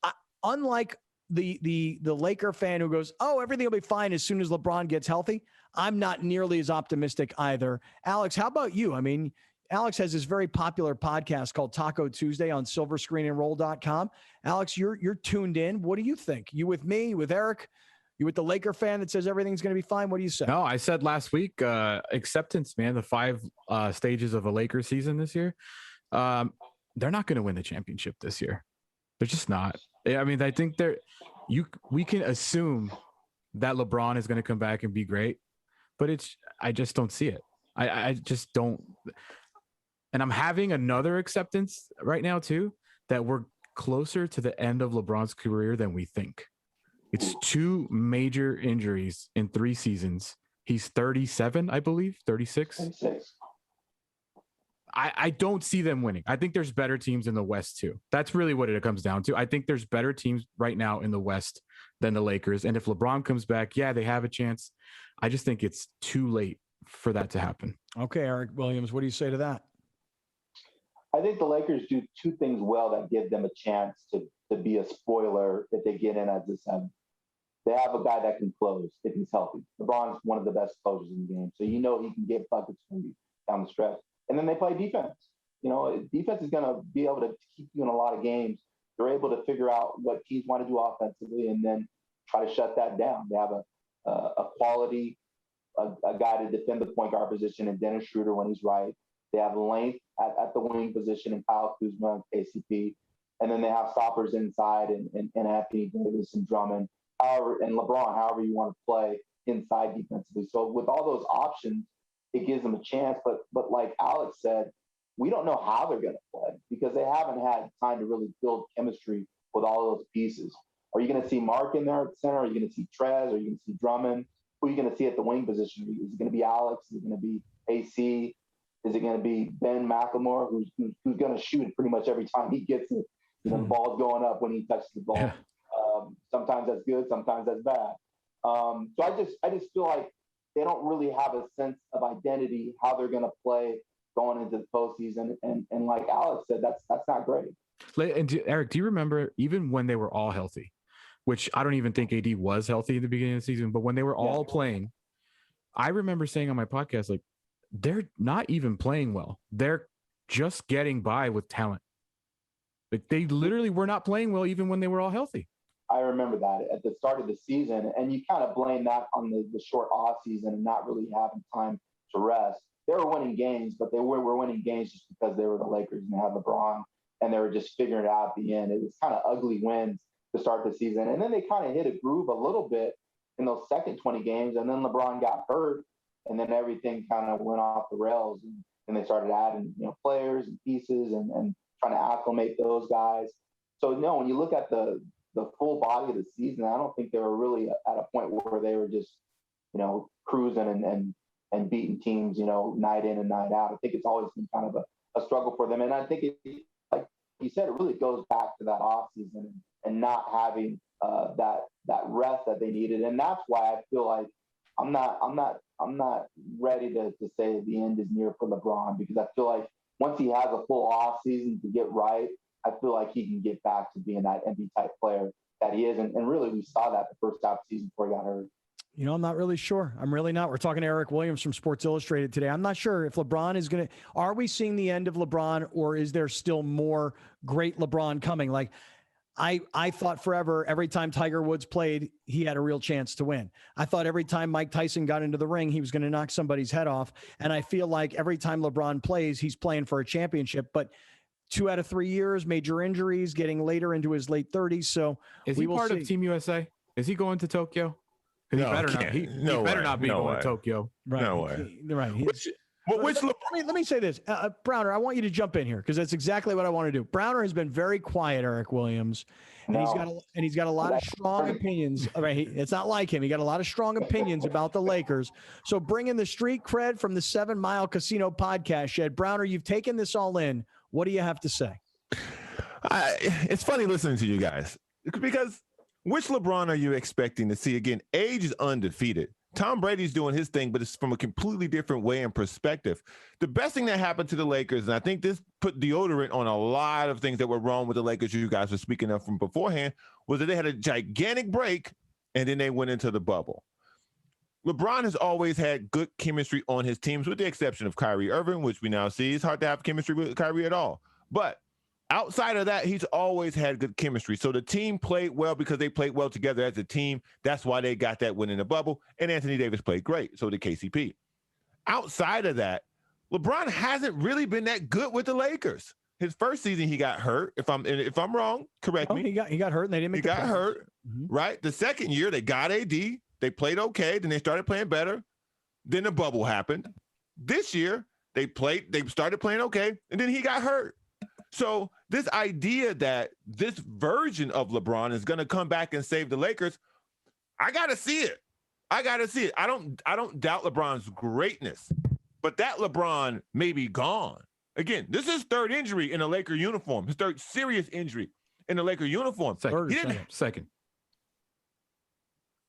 unlike the Laker fan who goes, oh, everything will be fine as soon as LeBron gets healthy, I'm not nearly as optimistic either. Alex, how about you? I mean, Alex has this very popular podcast called Taco Tuesday on silverscreenandroll.com. Alex, you're tuned in. What do you think? You with me, with Eric? You with the Laker fan that says everything's going to be fine? What do you say? No, I said last week, acceptance, man, the 5 stages of a Lakers season this year. They're not going to win the championship this year. They're just not. I mean, I think we can assume that LeBron is going to come back and be great, but I just don't see it. I just don't. And I'm having another acceptance right now too, that we're closer to the end of LeBron's career than we think. It's 2 major injuries in 3 seasons. He's 37, I believe, 36. 36. I don't see them winning. I think there's better teams in the West too. That's really what it comes down to. I think there's better teams right now in the West than the Lakers. And if LeBron comes back, yeah, they have a chance. I just think it's too late for that to happen. Okay, Eric Williams, what do you say to that? I think the Lakers do 2 things well that give them a chance to be a spoiler if they get in as the 7th. They have a guy that can close if he's healthy. LeBron's one of the best closers in the game, so he can get buckets from you down the stretch. And then they play defense. Defense is going to be able to keep you in a lot of games. They're able to figure out what teams want to do offensively and then try to shut that down. They have a quality, a guy to defend the point guard position in Dennis Schroeder when he's right. They have length at the wing position in Kyle Kuzma and KCP. And then they have stoppers inside and Anthony Davis and Drummond, and LeBron, however you want to play inside defensively. So with all those options, it gives them a chance. But like Alex said, we don't know how they're going to play because they haven't had time to really build chemistry with all those pieces. Are you going to see Mark in there at the center? Are you going to see Trez? Are you going to see Drummond? Who are you going to see at the wing position? Is it going to be Alex? Is it going to be AC? Is it going to be Ben McLemore, who's going to shoot pretty much every time he gets it? The ball's going up when he touches the ball. Sometimes that's good, sometimes that's bad. So I just feel like they don't really have a sense of identity, how they're going to play going into the postseason. And like Alex said, that's not great. And Eric, do you remember even when they were all healthy, which I don't even think AD was healthy at the beginning of the season, but when they were all playing, I remember saying on my podcast, like, they're not even playing well. They're just getting by with talent. Like, they literally were not playing well even when they were all healthy. I remember that at the start of the season, and you kind of blame that on the short off season and not really having time to rest. They were winning games, but they were winning games just because they were the Lakers and they had LeBron, and they were just figuring it out at the end. It was kind of ugly wins to start the season, and then they kind of hit a groove a little bit in those second 20 games, and then LeBron got hurt, and then everything kind of went off the rails, and they started adding players and pieces and trying to acclimate those guys. So no, when you look at the full body of the season, I don't think they were really at a point where they were just, cruising and beating teams, night in and night out. I think it's always been kind of a struggle for them. And I think like you said, it really goes back to that off season and not having that rest that they needed. And that's why I feel like I'm not ready to say the end is near for LeBron, because I feel like once he has a full off season to get right, I feel like he can get back to being that NBA type player that he is. And really, we saw that the first half of the season before he got hurt. I'm not really sure. I'm really not. We're talking to Eric Williams from Sports Illustrated today. I'm not sure if LeBron is going to – are we seeing the end of LeBron, or is there still more great LeBron coming? Like, I thought forever, every time Tiger Woods played, he had a real chance to win. I thought every time Mike Tyson got into the ring, he was going to knock somebody's head off. And I feel like every time LeBron plays, he's playing for a championship. But 2 out of 3 years, major injuries, getting later into his late 30s. So is he part of Team USA? Is he going to Tokyo? No, he better not. He better not be going to Tokyo. Right. No way. Right. Let me say this, Browner. I want you to jump in here because that's exactly what I want to do. Browner has been very quiet, Eric Williams, and he's got a lot of strong opinions. Right, it's not like him. He got a lot of strong opinions about the Lakers. So bring in the street cred from the 7 Mile Casino podcast shed. Browner, you've taken this all in. What do you have to say? It's funny listening to you guys because which LeBron are you expecting to see? Again, age is undefeated. Tom Brady's doing his thing, but it's from a completely different way and perspective. The best thing that happened to the Lakers, and I think this put deodorant on a lot of things that were wrong with the Lakers you guys were speaking of from beforehand, was that they had a gigantic break and then they went into the bubble. LeBron has always had good chemistry on his teams, with the exception of Kyrie Irving, which we now see it's hard to have chemistry with Kyrie at all. But outside of that, he's always had good chemistry. So the team played well because they played well together as a team. That's why they got that win in the bubble. And Anthony Davis played great. So did KCP. Outside of that, LeBron hasn't really been that good with the Lakers. His first season, he got hurt. If I'm wrong, correct me. He got hurt and they didn't make the playoffs. He got hurt, right? The second year, they got AD. They played okay. Then they started playing better. Then the bubble happened. This year, they started playing okay. And then he got hurt. So this idea that this version of LeBron is going to come back and save the Lakers, I got to see it. I don't doubt LeBron's greatness, but that LeBron may be gone. Again, this is his third injury in a Laker uniform, his third serious injury in a Laker uniform. Second.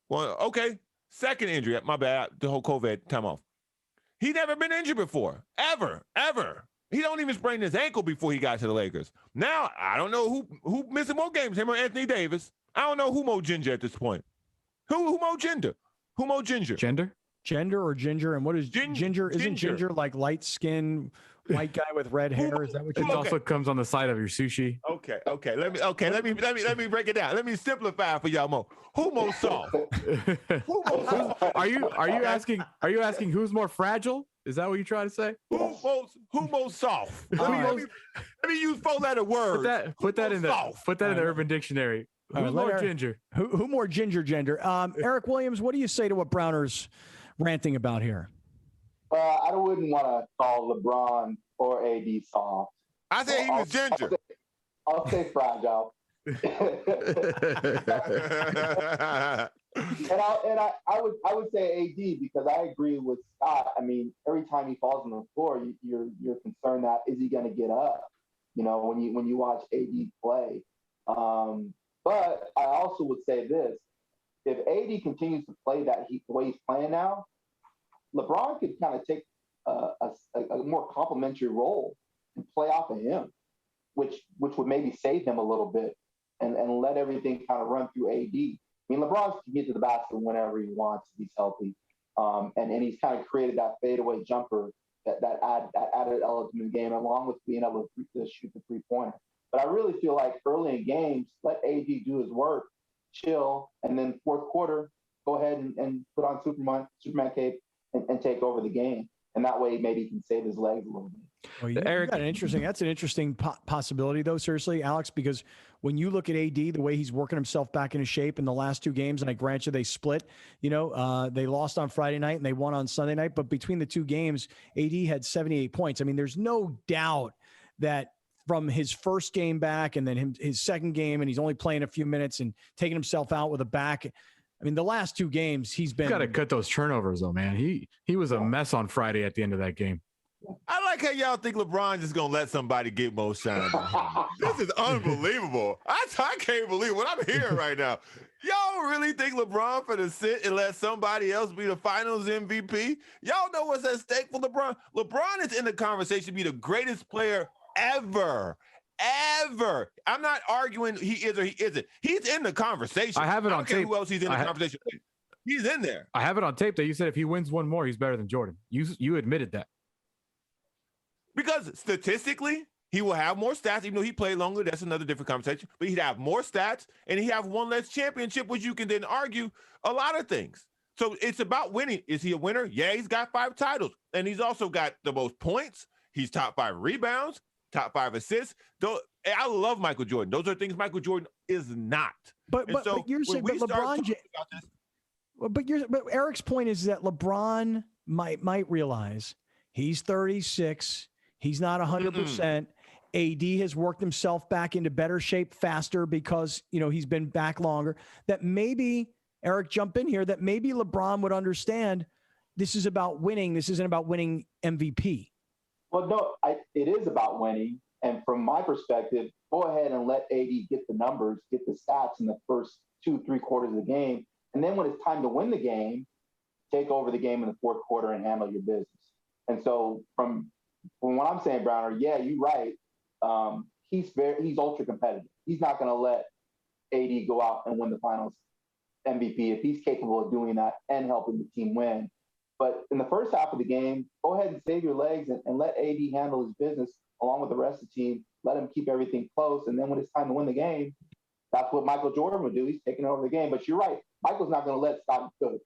Well, okay. Second injury. My bad. The whole COVID time off. He never been injured before. Ever. He don't even sprain his ankle before he got to the Lakers. Now, I don't know who missing more games, him or Anthony Davis. I don't know who Mo Ginger at this point. Who Mo Ginger? Who Mo Ginger? Gender or ginger? And what is ginger? Isn't ginger like light skin, white guy with red hair? Is that what It also comes on the side of your sushi. Okay. Let me break it down. Let me simplify for y'all, Mo. Who Mo soft? Are you asking who's more fragile? Is that what you're trying to say? Who most soft? Let me use 4-letter words. Put that in the Urban Dictionary. Who's more ginger? Who more ginger gender? Eric Williams, what do you say to what Browner's ranting about here? I wouldn't want to call LeBron or AD soft. I say he was ginger. I'll say fragile. And I would say AD because I agree with Scott. I mean, every time he falls on the floor, you're concerned that is he going to get up? You know, when you watch AD play. But I also would say this: if AD continues to play the way he's playing now, LeBron could kind of take a more complimentary role and play off of him, which would maybe save him a little bit and let everything kind of run through AD. I mean, LeBron can get to the basket whenever he wants if he's healthy. And he's kind of created that fadeaway jumper that added element to the game, along with being able to shoot the three-pointer. But I really feel like early in games, let AD do his work, chill, and then fourth quarter, go ahead and put on Superman cape and take over the game. And that way, maybe he can save his legs a little bit. Well, that's an interesting possibility, though, seriously, Alex, because when you look at AD, the way he's working himself back into shape in the last two games, and I grant you they split, they lost on Friday night and they won on Sunday night. But between the two games, AD had 78 points. I mean, there's no doubt that from his first game back and then his second game, and he's only playing a few minutes and taking himself out with a back. I mean, the last two games, he's been. You got to cut those turnovers, though, man. He was a mess on Friday at the end of that game. I like how y'all think LeBron just gonna let somebody get more shine. This is unbelievable. I can't believe what I'm hearing right now. Y'all really think LeBron finna sit and let somebody else be the Finals MVP? Y'all know what's at stake for LeBron? LeBron is in the conversation to be the greatest player ever. I'm not arguing he is or he isn't. He's in the conversation. I have it on tape. Who else he's in the conversation with? He's in there. I have it on tape that you said if he wins one more, he's better than Jordan. You admitted that. Because statistically, he will have more stats, even though he played longer. That's another different conversation. But he'd have more stats, and he'd have one less championship, which you can then argue a lot of things. So it's about winning. Is he a winner? Yeah, he's got 5 titles. And he's also got the most points. He's top 5 rebounds, top 5 assists. Though I love Michael Jordan. Those are things Michael Jordan is not. But you're saying LeBron James. But Eric's point is that LeBron might realize he's 36. He's not 100%. AD has worked himself back into better shape faster because, he's been back longer. That maybe, Eric, jump in here, that maybe LeBron would understand this is about winning. This isn't about winning MVP. Well, no, it is about winning. And from my perspective, go ahead and let AD get the numbers, get the stats in the first 2-3 quarters of the game. And then when it's time to win the game, take over the game in the fourth quarter and handle your business. And so from what I'm saying, Browner, yeah, you're right. He's ultra competitive. He's not going to let AD go out and win the finals MVP if he's capable of doing that and helping the team win. But in the first half of the game, go ahead and save your legs and let AD handle his business along with the rest of the team. Let him keep everything close. And then when it's time to win the game, that's what Michael Jordan would do. He's taking over the game. But you're right. Michael's not going to let Scott go.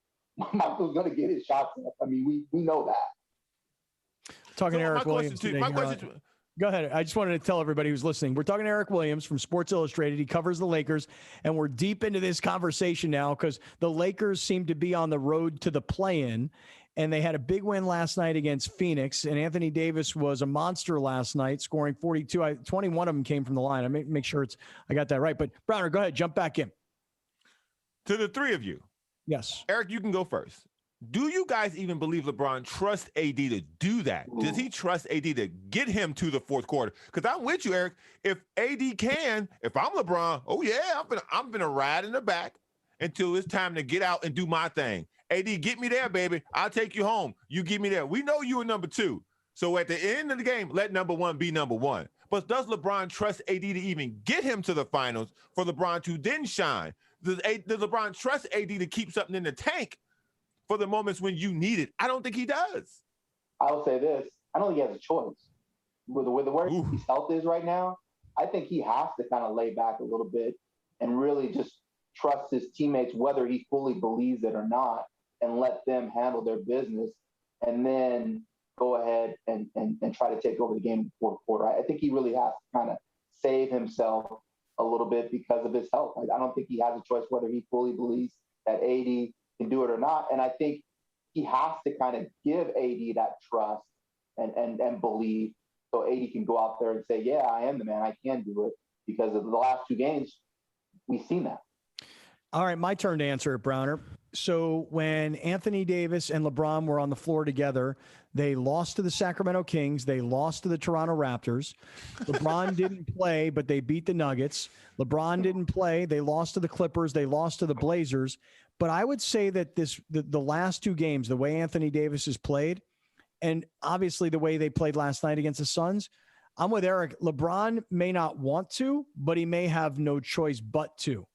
Michael's going to get his shots up. I mean, we know that. Talking to Eric Williams. Go ahead. I just wanted to tell everybody who's listening. We're talking to Eric Williams from Sports Illustrated. He covers the Lakers, and we're deep into this conversation now because the Lakers seem to be on the road to the play-in, and they had a big win last night against Phoenix, and Anthony Davis was a monster last night, scoring 42. 21 of them came from the line. I make sure I got that right. But, Browner, go ahead. Jump back in. To the three of you. Yes. Eric, you can go first. Do you guys even believe LeBron trusts AD to do that? Does he trust AD to get him to the fourth quarter? Because I'm with you, Eric. If AD can, if I'm LeBron, oh yeah, I'm gonna ride in the back until it's time to get out and do my thing. AD, get me there, baby. I'll take you home. You get me there. We know you are number two. So at the end of the game, let number one be number one. But does LeBron trust AD to even get him to the finals for LeBron to then shine? Does LeBron trust AD to keep something in the tank for the moments when you need it? I don't think he does. I will say this. I don't think he has a choice. With where his health is right now, I think he has to kind of lay back a little bit and really just trust his teammates, whether he fully believes it or not, and let them handle their business and then go ahead and try to take over the game in the fourth quarter. I think he really has to kind of save himself a little bit because of his health. I don't think he has a choice whether he fully believes that AD can do it or not. And I think he has to kind of give AD that trust and believe so AD can go out there and say, yeah, I am the man. I can do it, because of the last two games, we've seen that. All right, my turn to answer it, Browner. So when Anthony Davis and LeBron were on the floor together, they lost to the Sacramento Kings. They lost to the Toronto Raptors. LeBron didn't play, but they beat the Nuggets. LeBron didn't play. They lost to the Clippers. They lost to the Blazers. But I would say that the last two games, the way Anthony Davis has played, and obviously the way they played last night against the Suns, I'm with Eric. LeBron may not want to, but he may have no choice but to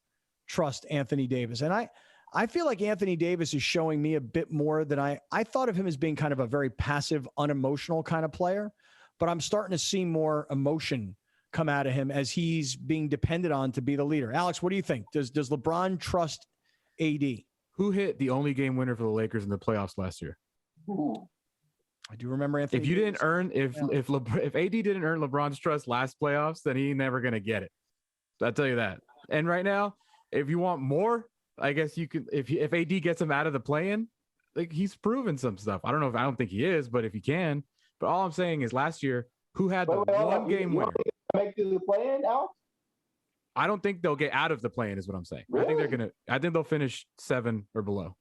trust Anthony Davis. And I feel like Anthony Davis is showing me a bit more than I thought of him as being kind of a very passive, unemotional kind of player, but I'm starting to see more emotion come out of him as he's being depended on to be the leader. Alex, what do you think? Does LeBron trust AD? Who hit the only game winner for the Lakers in the playoffs last year? Ooh. I do remember Anthony. If you Davis. didn't earn, if AD didn't earn LeBron's trust last playoffs, then he's never gonna get it. I'll tell you that. And right now, if you want more, I guess you could. If AD gets him out of the play-in, like, he's proven some stuff. I don't think he is, but if he can. But all I'm saying is, last year, who had the one game winner? Make the play-in, Alex? I don't think they'll get out of the play-in, is what I'm saying. Really? I think they'll finish 7 or below.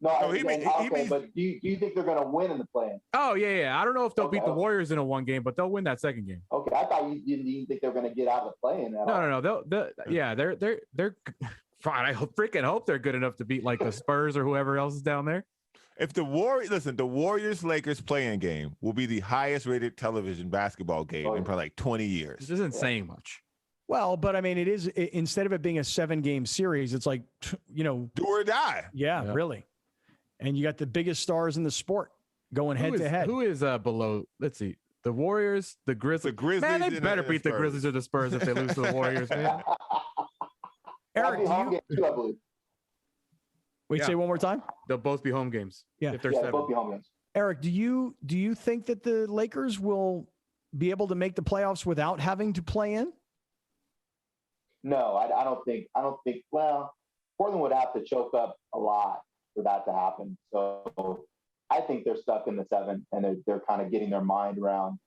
No, but do you think they're going to win in the play-in? Oh, yeah. I don't know if they'll beat the Warriors in a one game, but they'll win that second game. Okay, I thought you didn't think they were going to get out of the play-in. No. They're fine. I freaking hope they're good enough to beat like the Spurs or whoever else is down there. If the Warriors-Lakers play-in game will be the highest-rated television basketball game in probably like 20 years. This isn't saying much. Well, but I mean, it is, instead of it being a 7-game series, it's like, do or die. Yeah, really. And you got the biggest stars in the sport going head to head. Who is below? Let's see. The Warriors, the Grizzlies. Man, they better beat the Grizzlies or the Spurs if they lose to the Warriors, man. Eric, wait, say one more time. They'll both be home games. Yeah, if they're 7. Both be home games. Eric, do you think that the Lakers will be able to make the playoffs without having to play in? No, I don't think. Well, Portland would have to choke up a lot for that to happen. So I think they're stuck in the 7, and they're kind of getting their mind around,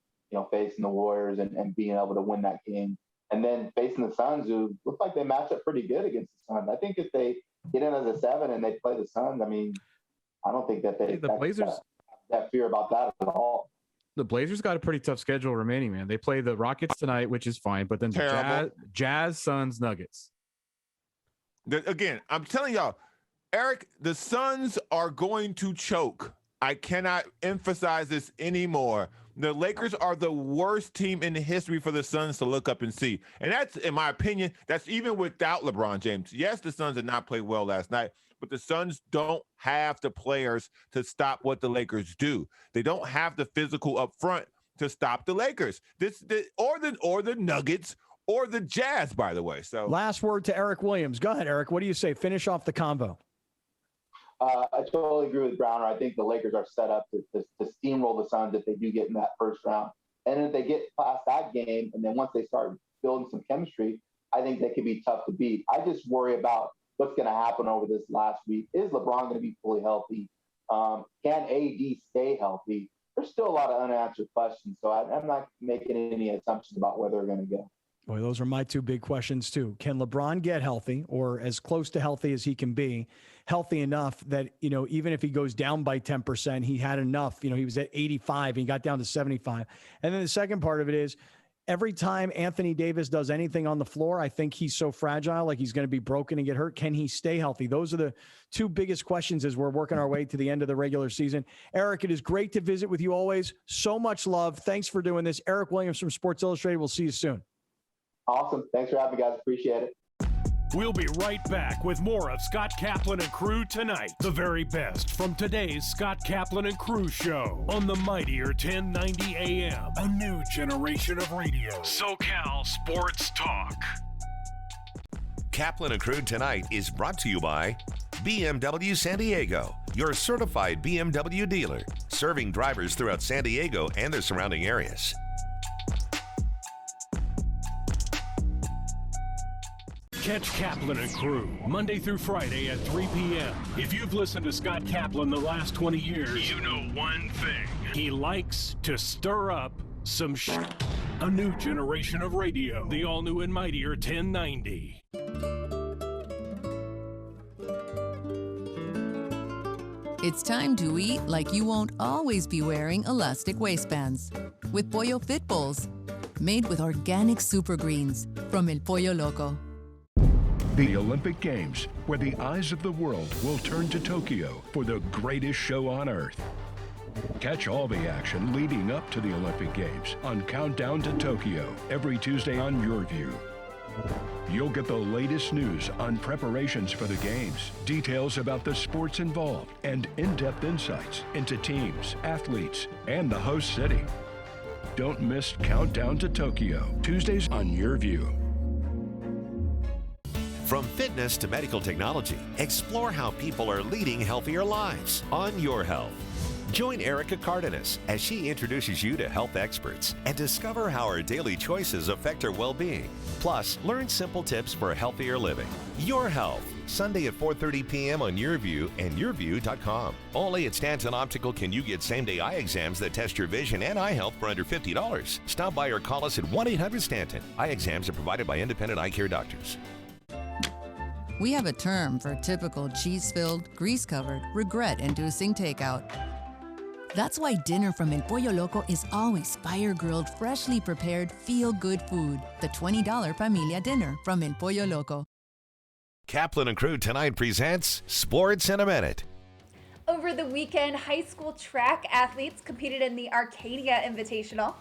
facing the Warriors and being able to win that game. And then facing the Suns, who look like they match up pretty good against the Suns. I think if they get in as a 7 and they play the Suns, I mean, I don't think that the Blazers that fear about that at all. The Blazers got a pretty tough schedule remaining, man. They play the Rockets tonight, which is fine, but then the Jazz, Suns, Nuggets. Again, I'm telling y'all, Eric, the Suns are going to choke. I cannot emphasize this anymore. The Lakers are the worst team in the history for the Suns to look up and see. And that's, in my opinion, that's even without LeBron James. Yes, the Suns did not play well last night, but the Suns don't have the players to stop what the Lakers do. They don't have the physical up front to stop the Lakers. Or the Nuggets or the Jazz, by the way. So last word to Eric Williams. Go ahead, Eric. What do you say? Finish off the convo. I totally agree with Browner. I think the Lakers are set up to steamroll the Suns if they do get in that first round. And if they get past that game, and then once they start building some chemistry, I think they could be tough to beat. I just worry about what's going to happen over this last week. Is LeBron going to be fully healthy? Can AD stay healthy? There's still a lot of unanswered questions, so I'm not making any assumptions about where they're going to go. Boy, those are my two big questions, too. Can LeBron get healthy, or as close to healthy as he can be, healthy enough that, even if he goes down by 10%, he had enough. He was at 85, and he got down to 75. And then the second part of it is, every time Anthony Davis does anything on the floor, I think he's so fragile, like he's going to be broken and get hurt. Can he stay healthy? Those are the two biggest questions as we're working our way to the end of the regular season. Eric, it is great to visit with you always. So much love. Thanks for doing this. Eric Williams from Sports Illustrated. We'll see you soon. Awesome. Thanks for having me, guys. Appreciate it. We'll be right back with more of Scott Kaplan and Crew tonight. The very best from today's Scott Kaplan and Crew show on the mightier 1090 AM. A new generation of radio. SoCal Sports Talk. Kaplan and Crew tonight is brought to you by BMW San Diego, your certified BMW dealer, serving drivers throughout San Diego and the surrounding areas. Catch Kaplan and Crew Monday through Friday at 3 p.m. If you've listened to Scott Kaplan the last 20 years, you know one thing. He likes to stir up some A new generation of radio. The all-new and mightier 1090. It's time to eat like you won't always be wearing elastic waistbands. With Pollo Fit Bowls, made with organic super greens from El Pollo Loco. The Olympic Games, where the eyes of the world will turn to Tokyo for the greatest show on Earth. Catch all the action leading up to the Olympic Games on Countdown to Tokyo every Tuesday on Your View. You'll get the latest news on preparations for the Games, details about the sports involved, and in-depth insights into teams, athletes, and the host city. Don't miss Countdown to Tokyo, Tuesdays on Your View. From fitness to medical technology, explore how people are leading healthier lives on Your Health. Join Erica Cardenas as she introduces you to health experts and discover how our daily choices affect her well-being. Plus, learn simple tips for healthier living. Your Health, Sunday at 4:30 p.m. on YourView and YourView.com. Only at Stanton Optical can you get same-day eye exams that test your vision and eye health for under $50. Stop by or call us at 1-800-STANTON. Eye exams are provided by independent eye care doctors. We have a term for typical cheese-filled, grease-covered, regret-inducing takeout. That's why dinner from El Pollo Loco is always fire-grilled, freshly prepared, feel-good food. The $20 Familia Dinner from El Pollo Loco. Kaplan and Crew tonight presents Sports in a Minute. Over the weekend, high school track athletes competed in the Arcadia Invitational.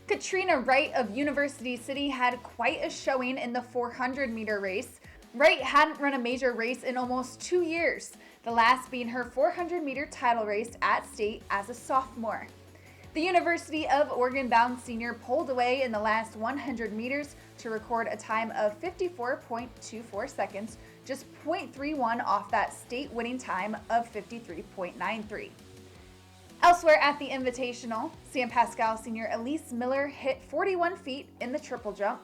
Katrina Wright of University City had quite a showing in the 400-meter race. Wright hadn't run a major race in almost 2 years, the last being her 400-meter title race at state as a sophomore. The University of Oregon-bound senior pulled away in the last 100 meters to record a time of 54.24 seconds, just 0.31 off that state-winning time of 53.93. Elsewhere at the Invitational, San Pascal senior Elise Miller hit 41 feet in the triple jump.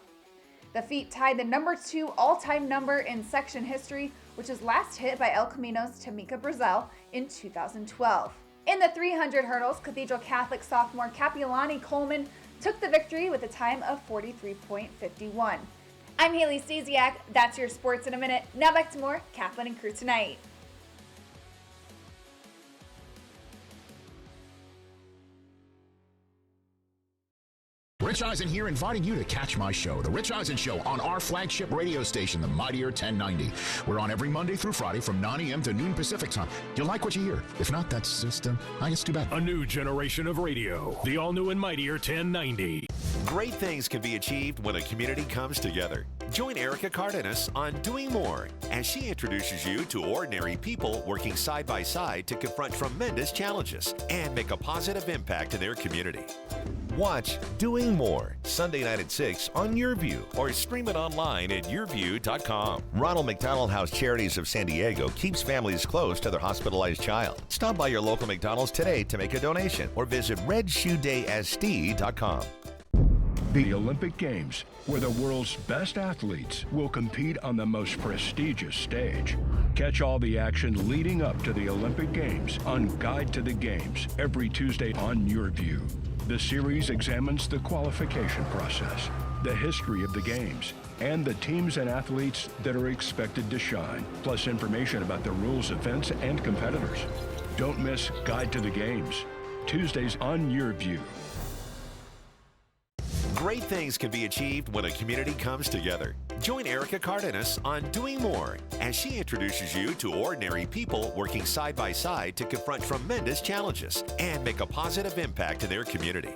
The feat tied the number 2 all-time number in section history, which was last hit by El Camino's Tamika Brazel in 2012. In the 300 hurdles, Cathedral Catholic sophomore Capilani Coleman took the victory with a time of 43.51. I'm Haley Stasiak. That's your Sports in a Minute. Now back to more Kaplan and Crew tonight. Rich Eisen here, inviting you to catch my show, The Rich Eisen Show, on our flagship radio station, the Mightier 1090. We're on every Monday through Friday from 9 a.m. to noon Pacific time. You'll like what you hear. If not, that's just, I guess, too bad. A new generation of radio, the all-new and Mightier 1090. Great things can be achieved when a community comes together. Join Erica Cardenas on Doing More as she introduces you to ordinary people working side by side to confront tremendous challenges and make a positive impact in their community. Watch Doing More Sunday night at 6 on YourView or stream it online at yourview.com. Ronald McDonald House Charities of San Diego keeps families close to their hospitalized child. Stop by your local McDonald's today to make a donation or visit redshoedaysd.com. The Olympic Games, where the world's best athletes will compete on the most prestigious stage. Catch all the action leading up to the Olympic Games on Guide to the Games every Tuesday on YourView. The series examines the qualification process, the history of the Games, and the teams and athletes that are expected to shine, plus information about the rules, events, and competitors. Don't miss Guide to the Games, Tuesdays on YourView. Great things can be achieved when a community comes together. Join Erica Cardenas on Doing More as she introduces you to ordinary people working side by side to confront tremendous challenges and make a positive impact in their community.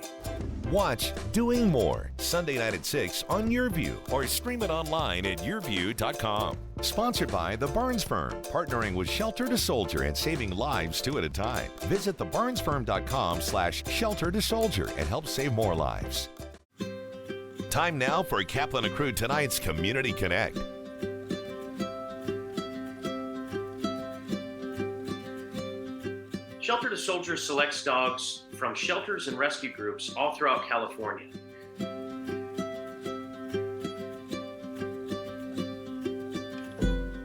Watch Doing More Sunday night at 6 on YourView or stream it online at yourview.com. Sponsored by The Barnes Firm, partnering with Shelter to Soldier and saving lives 2 at a time. Visit thebarnesfirm.com/shelter to soldier and help save more lives. Time now for Kaplan and Crew tonight's Community Connect. Shelter to Soldier selects dogs from shelters and rescue groups all throughout California.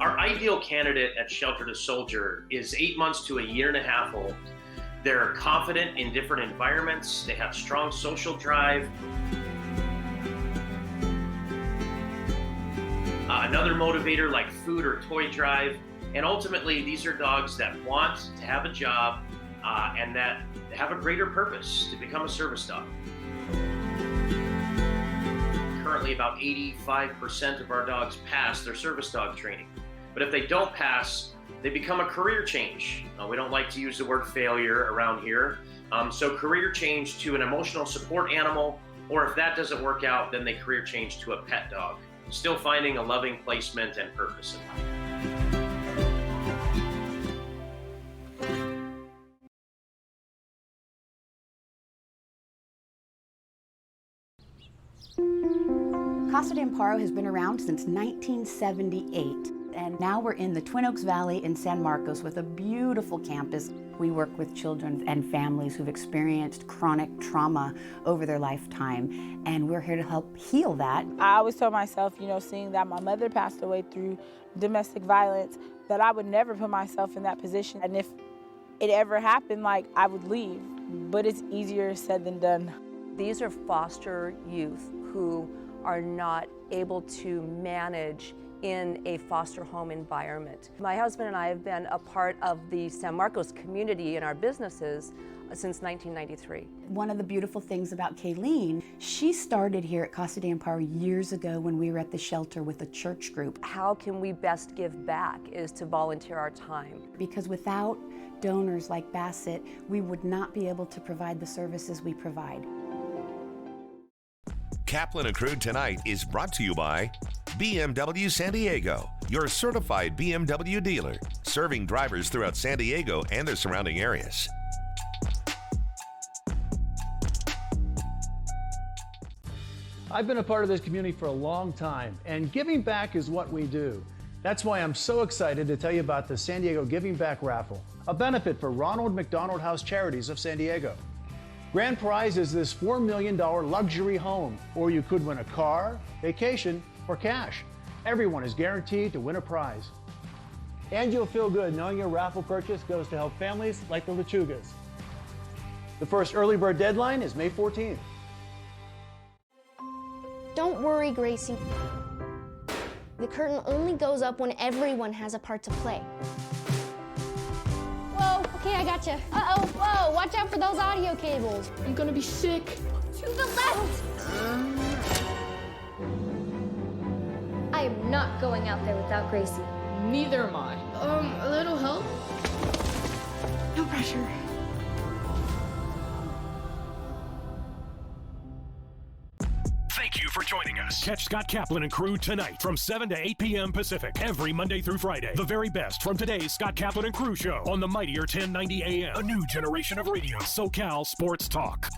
Our ideal candidate at Shelter to Soldier is 8 months to a year and a half old. They're confident in different environments. They have strong social drive. Another motivator like food or toy drive. And ultimately, these are dogs that want to have a job and that have a greater purpose to become a service dog. Currently, about 85% of our dogs pass their service dog training. But if they don't pass, they become a career change. We don't like to use the word failure around here. So career change to an emotional support animal, or if that doesn't work out, then they career change to a pet dog. Still finding a loving placement and purpose in life. Casa de Amparo has been around since 1978, and now we're in the Twin Oaks Valley in San Marcos with a beautiful campus. We work with children and families who've experienced chronic trauma over their lifetime, and we're here to help heal that. I always told myself, seeing that my mother passed away through domestic violence, that I would never put myself in that position. And if it ever happened, I would leave. But it's easier said than done. These are foster youth who are not able to manage in a foster home environment. My husband and I have been a part of the San Marcos community in our businesses since 1993. One of the beautiful things about Kayleen, she started here at Casa de Amparo years ago when we were at the shelter with a church group. How can we best give back is to volunteer our time. Because without donors like Bassett, we would not be able to provide the services we provide. Kaplan and Crew tonight is brought to you by BMW San Diego, your certified BMW dealer, serving drivers throughout San Diego and the surrounding areas. I've been a part of this community for a long time, and giving back is what we do. That's why I'm so excited to tell you about the San Diego Giving Back Raffle, a benefit for Ronald McDonald House Charities of San Diego. Grand prize is this $4 million luxury home, or you could win a car, vacation, or cash. Everyone is guaranteed to win a prize. And you'll feel good knowing your raffle purchase goes to help families like the Lechugas. The first early bird deadline is May 14th. Don't worry, Gracie. The curtain only goes up when everyone has a part to play. Whoa! Okay, I gotcha. Uh-oh, whoa, watch out for those audio cables. I'm gonna be sick. To the left! I am not going out there without Gracie. Neither am I. A little help? No pressure. Thank you for joining us. Catch Scott Kaplan and crew tonight from 7 to 8 p.m. Pacific every Monday through Friday. The very best from today's Scott Kaplan and crew show on the mightier 1090 AM. A new generation of radio, SoCal Sports Talk.